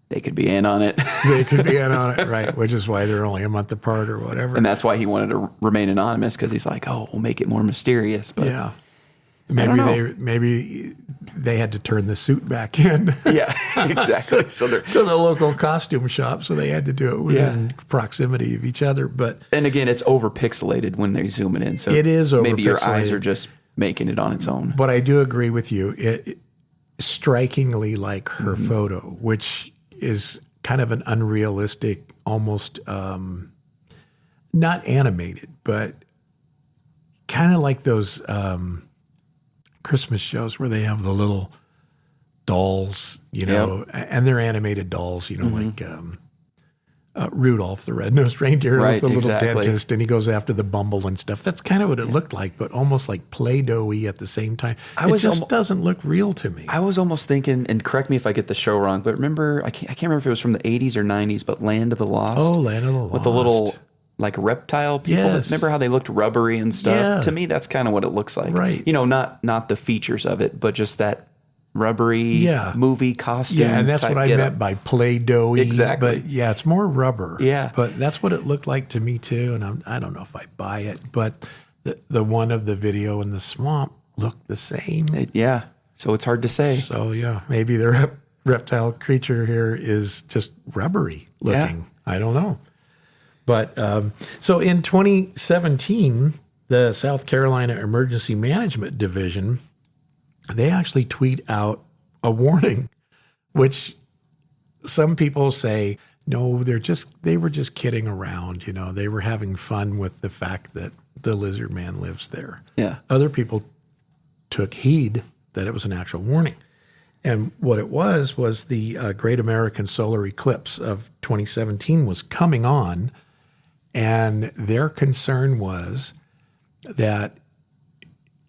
they could be in on it. They could be in on it, right, which is why they're only a month apart or whatever. And that's why he wanted to remain anonymous, because he's like, oh, we'll make it more mysterious. But yeah. Maybe they had to turn the suit back in. Yeah, exactly. to the local costume shop, so they had to do it within proximity of each other. And again, it's over pixelated when they zoom it in. So it is over. Maybe your eyes are just making it on its own. But I do agree with you. It strikingly like her photo, which is kind of an unrealistic, almost not animated, but kind of like those Christmas shows where they have the little dolls, and they're animated dolls, like Rudolph the Red-Nosed Reindeer, with the little dentist, and he goes after the Bumble and stuff. That's kind of what it looked like, but almost like Play-Doh-y at the same time. It just doesn't look real to me. I was almost thinking, and correct me if I get the show wrong, but remember, I can't remember if it was from the 80s or 90s, but Land of the Lost. Oh, Land of the Lost. With the little reptile people. Yes. Remember how they looked rubbery and stuff? Yeah. To me, that's kind of what it looks like. Right. Not the features of it, but just that rubbery movie costume. Yeah, and that's what I meant by Play-Doh-y. Exactly. But yeah, it's more rubber. Yeah. But that's what it looked like to me too, and I don't know if I buy it, but the one of the video in the swamp looked the same. So it's hard to say. So yeah, maybe the reptile creature here is just rubbery looking. Yeah. I don't know. But so in 2017, the South Carolina Emergency Management Division, they actually tweet out a warning, which some people say, no, they were just kidding around. They were having fun with the fact that the lizard man lives there. Yeah. Other people took heed that it was an actual warning. And what it was the Great American Solar Eclipse of 2017 was coming on. And their concern was that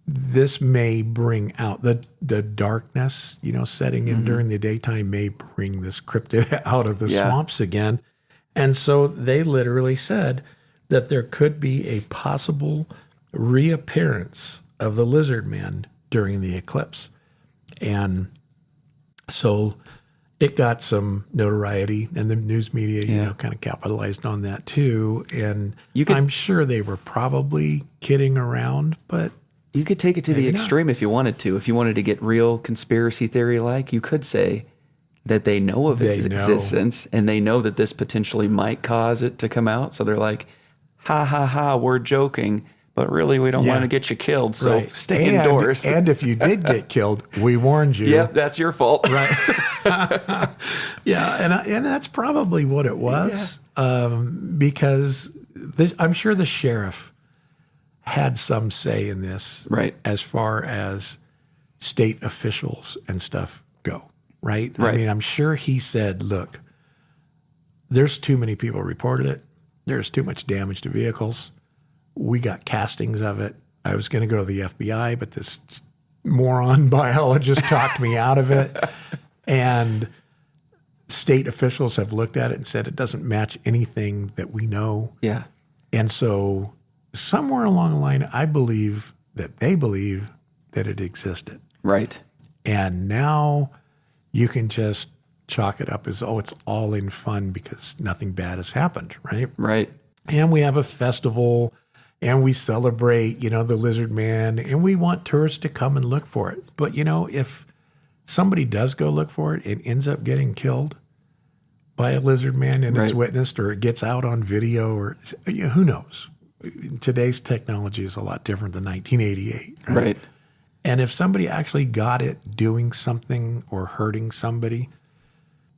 this may bring out the darkness, setting in during the daytime may bring this cryptid out of the swamps again. And so they literally said that there could be a possible reappearance of the lizard man during the eclipse. And so it got some notoriety, and the news media, kind of capitalized on that too. And I'm sure they were probably kidding around, but you could take it to the extreme if you wanted to. If you wanted to get real conspiracy theory-like, you could say that they know of its existence, and they know that this potentially might cause it to come out. So they're like, ha, ha, ha, we're joking. But really, we don't want to get you killed, so stay indoors. And if you did get killed, we warned you. Yep, that's your fault. Right. And that's probably what it was, because I'm sure the sheriff had some say in this, right, as far as state officials and stuff go, right? Right. I mean, I'm sure he said, look, there's too many people reported it. There's too much damage to vehicles. We got castings of it. I was going to go to the FBI, but this moron biologist talked me out of it. And state officials have looked at it and said it doesn't match anything that we know. Yeah. And so somewhere along the line, I believe that they believe that it existed. Right. And now you can just chalk it up as, it's all in fun because nothing bad has happened, right? Right. And we have a festival, and we celebrate, the lizard man, and we want tourists to come and look for it. But, if somebody does go look for it and ends up getting killed by a lizard man and it's witnessed, or it gets out on video, or who knows? Today's technology is a lot different than 1988. Right. And if somebody actually got it doing something or hurting somebody,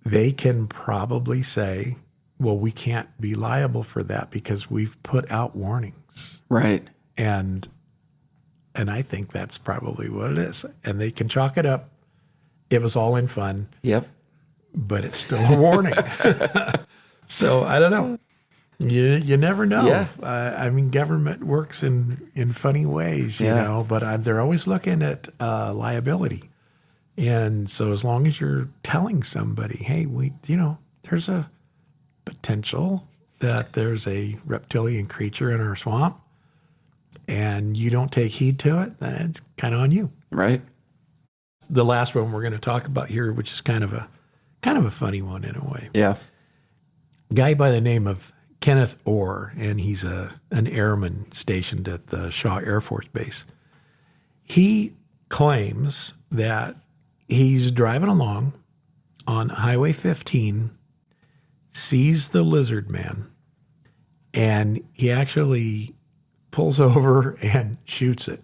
they can probably say, well, we can't be liable for that because we've put out warnings. Right. And I think that's probably what it is. And they can chalk it up. It was all in fun. Yep. But it's still a warning. So I don't know. You never know. Yeah. I mean, government works in funny ways, you know, but they're always looking at liability. And so as long as you're telling somebody, hey, there's a potential that there's a reptilian creature in our swamp and you don't take heed to it, then it's kind of on you. Right. The last one we're going to talk about here, which is kind of a funny one in a way. Yeah. Guy by the name of Kenneth Orr, and he's an airman stationed at the Shaw Air Force Base. He claims that he's driving along on Highway 15, sees the lizard man, and he actually pulls over and shoots it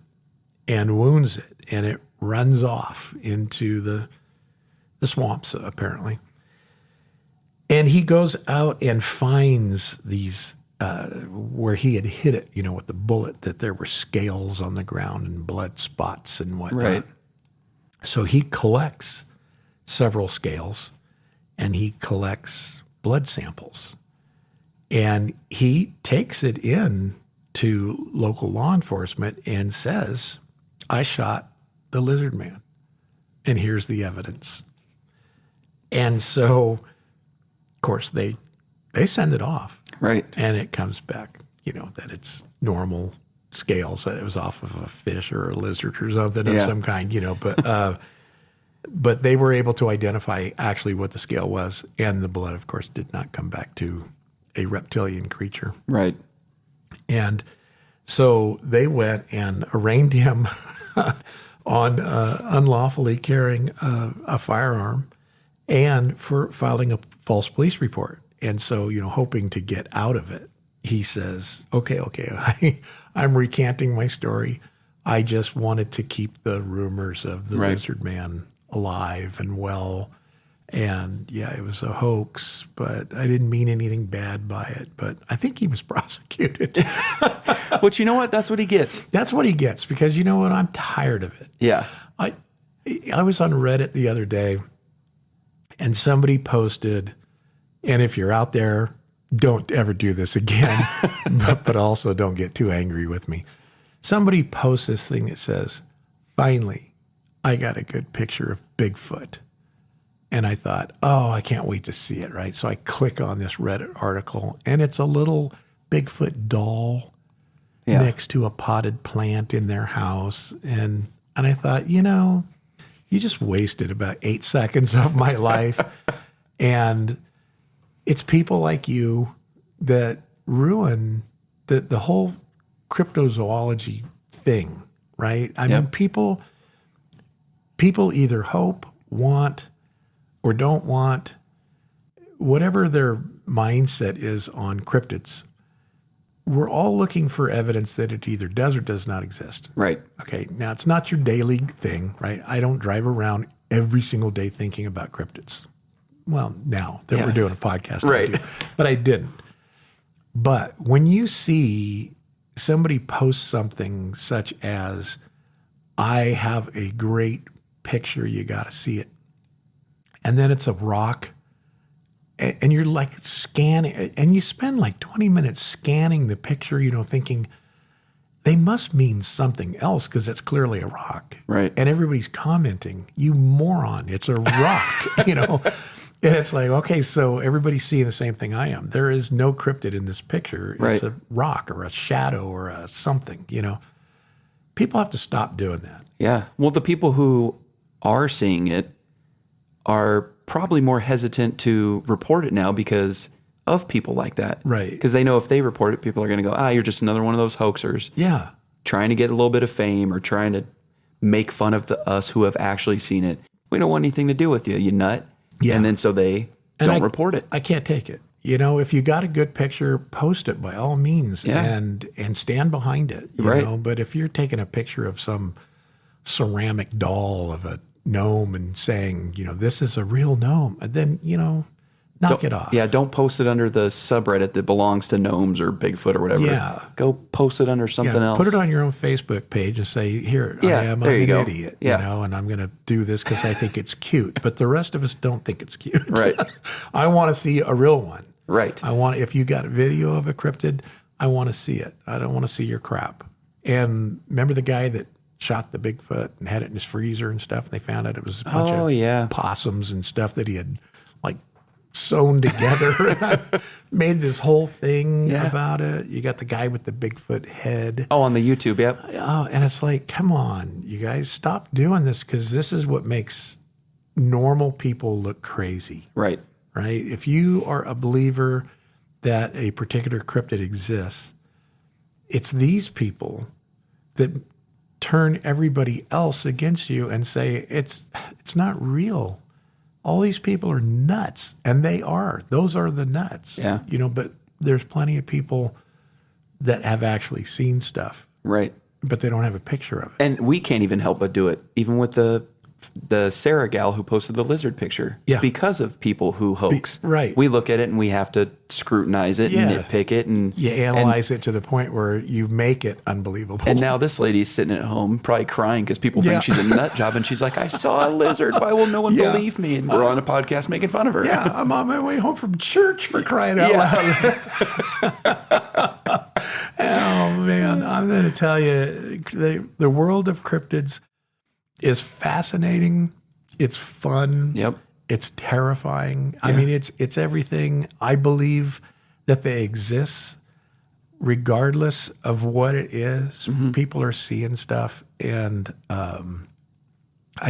and wounds it, and it runs off into the swamps, apparently. And he goes out and finds these, where he had hit it, with the bullet, that there were scales on the ground and blood spots and whatnot. Right. So he collects several scales and he collects blood samples. And he takes it in to local law enforcement and says, I shot the lizard man. And here's the evidence. And so, of course, they send it off. Right. And it comes back, that it's normal scales. It was off of a fish or a lizard or something of some kind, but they were able to identify actually what the scale was. And the blood, of course, did not come back to a reptilian creature. Right. And so they went and arraigned him on unlawfully carrying a firearm and for filing a false police report. And so, hoping to get out of it, he says, okay, I'm recanting my story. I just wanted to keep the rumors of the lizard man alive and well. And yeah, it was a hoax, but I didn't mean anything bad by it. But I think he was prosecuted. But you know what? That's what he gets. That's what he gets, because you know what? I'm tired of it. Yeah. I was on Reddit the other day, and somebody posted, and if you're out there, don't ever do this again, but also don't get too angry with me. Somebody posts this thing that says, finally, I got a good picture of Bigfoot. And I thought, oh, I can't wait to see it, right? So I click on this Reddit article, and it's a little Bigfoot doll next to a potted plant in their house. And I thought, you just wasted about 8 seconds of my life. And it's people like you that ruin the whole cryptozoology thing, right? I mean, people either hope, want, or don't want, whatever their mindset is on cryptids. We're all looking for evidence that it either does or does not exist. Right. Okay. Now, it's not your daily thing, right? I don't drive around every single day thinking about cryptids. Well, now that we're doing a podcast, right. I do, but I didn't. But when you see somebody post something such as, I have a great picture, you got to see it. And then it's a rock, and you're like scanning, and you spend like 20 minutes scanning the picture, thinking they must mean something else because it's clearly a rock. Right. And everybody's commenting, you moron, it's a rock, And it's like, okay, so everybody's seeing the same thing I am. There is no cryptid in this picture. It's a rock or a shadow or a something, People have to stop doing that. Yeah. Well, the people who are seeing it are probably more hesitant to report it now because of people like that. Right. Because they know if they report it, people are going to go, you're just another one of those hoaxers. Yeah. Trying to get a little bit of fame or trying to make fun of us who have actually seen it. We don't want anything to do with you, you nut. Yeah. And then so they don't report it. I can't take it. If you got a good picture, post it by all means and stand behind it. You know? But if you're taking a picture of some ceramic doll of a gnome and saying, this is a real gnome, and then, knock it off. Yeah, don't post it under the subreddit that belongs to gnomes or Bigfoot or whatever. Yeah. Go post it under something else. Put it on your own Facebook page and say, here, I'm an idiot, and I'm going to do this because I think it's cute. But the rest of us don't think it's cute. Right. I want to see a real one. Right. If you got a video of a cryptid, I want to see it. I don't want to see your crap. And remember the guy that shot the Bigfoot and had it in his freezer and stuff? And they found out it was a bunch of possums and stuff that he had sewn together. And I made this whole thing about it. You got the guy with the Bigfoot head. Oh, on the YouTube, yep. Oh, and it's like, come on, you guys, stop doing this, because this is what makes normal people look crazy. Right. Right? If you are a believer that a particular cryptid exists, it's these people that turn everybody else against you and say it's not real. All these people are nuts, and they are. Those are the nuts. Yeah. But there's plenty of people that have actually seen stuff. Right. But they don't have a picture of it. And we can't even help but do it, even with the Sarah gal who posted the lizard picture. Yeah. Because of people who hoax. Right. We look at it and we have to scrutinize it and nitpick it. And you analyze it to the point where you make it unbelievable. And now this lady's sitting at home probably crying because people think she's a nut job. And she's like, I saw a lizard. Why will no one believe me? And we're on a podcast making fun of her. Yeah, I'm on my way home from church, for crying out loud. Oh, man. I'm going to tell you, the world of cryptids is fascinating. It's fun. Yep. It's terrifying. Yeah. I mean, it's everything. I believe that they exist regardless of what it is. Mm-hmm. People are seeing stuff, and I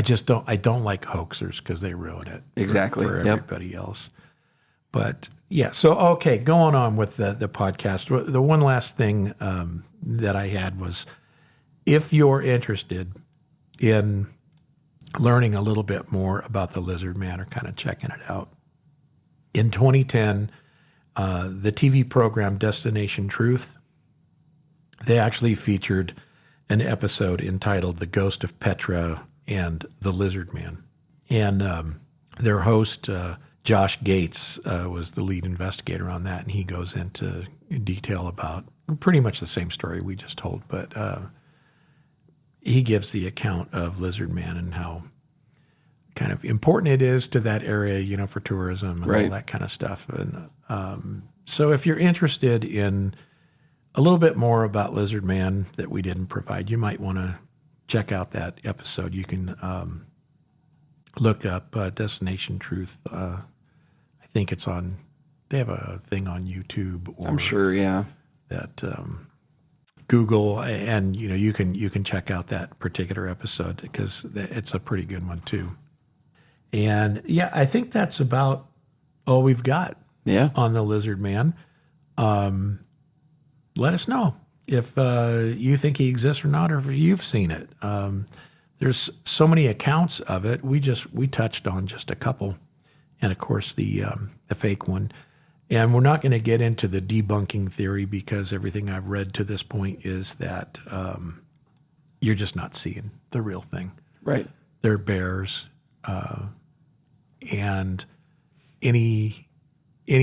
don't like hoaxers because they ruin it for everybody else. But yeah, so okay, going on with the podcast. The one last thing that I had was, if you're interested in learning a little bit more about the lizard man or kind of checking it out, in 2010, the TV program Destination Truth, they actually featured an episode entitled The Ghost of Petra and the Lizard Man. And their host, Josh Gates, was the lead investigator on that, and he goes into detail about pretty much the same story we just told, but he gives the account of Lizard Man and how kind of important it is to that area, for tourism and all that kind of stuff. And so if you're interested in a little bit more about Lizard Man that we didn't provide, you might want to check out that episode. You can look up Destination Truth. I think it's on, they have a thing on YouTube. Or I'm sure, yeah. That Google, and you can check out that particular episode because it's a pretty good one too. And yeah, I think that's about all we've got on the Lizard Man. Let us know if you think he exists or not, or if you've seen it. There's so many accounts of it. We touched on just a couple, and of course the fake one. And we're not going to get into the debunking theory because everything I've read to this point is that you're just not seeing the real thing. Right. They're bears, and any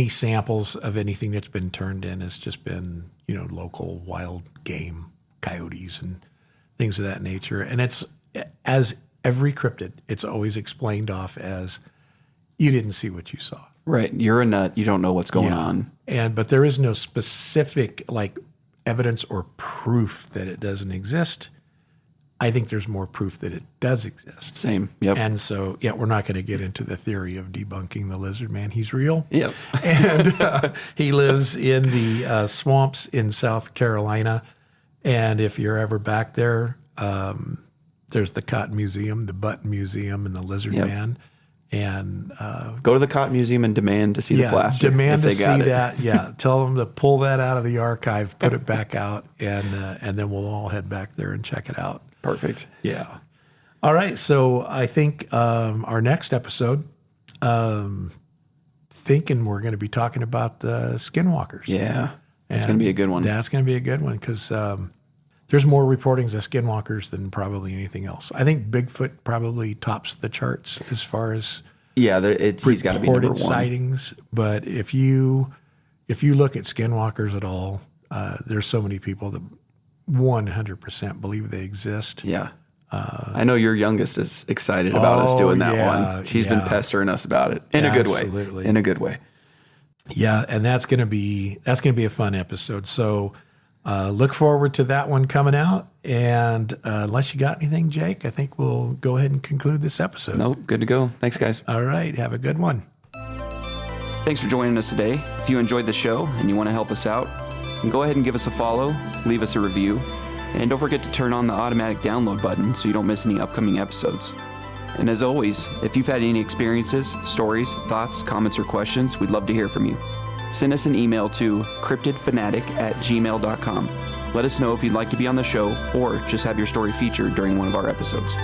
samples of anything that's been turned in has just been, local wild game, coyotes and things of that nature. And it's, as every cryptid, it's always explained off as, you didn't see what you saw. Right. You're a nut. You don't know what's going on. But there is no specific evidence or proof that it doesn't exist. I think there's more proof that it does exist. Same. Yep. And so, we're not going to get into the theory of debunking the Lizard Man. He's real. Yep. And he lives in the swamps in South Carolina. And if you're ever back there, there's the Cotton Museum, the Button Museum, and the Lizard Man. And go to the Cotton Museum and demand to see the plaster. Demand to see that. Yeah, tell them to pull that out of the archive, put it back out, and then we'll all head back there and check it out. Perfect. Yeah. All right. So I think our next episode, thinking we're going to be talking about the skinwalkers. Yeah, that's going to be a good one. That's going to be a good one because there's more reportings of skinwalkers than probably anything else. I think Bigfoot probably tops the charts as far as he's got to be number one. Sightings. But if you look at skinwalkers at all, there's so many people that 100% believe they exist. Yeah. I know your youngest is excited about us doing that one. She's been pestering us about it in a good way. Absolutely. In a good way. Yeah, and that's gonna be a fun episode. So look forward to that one coming out. And unless you got anything, Jake, I think we'll go ahead and conclude this episode. Nope, good to go. Thanks, guys. All right, have a good one. Thanks for joining us today. If you enjoyed the show and you want to help us out, then go ahead and give us a follow, leave us a review, and don't forget to turn on the automatic download button so you don't miss any upcoming episodes. And as always, if you've had any experiences, stories, thoughts, comments, or questions, we'd love to hear from you. Send us an email to cryptidfanatic@gmail.com. Let us know if you'd like to be on the show or just have your story featured during one of our episodes.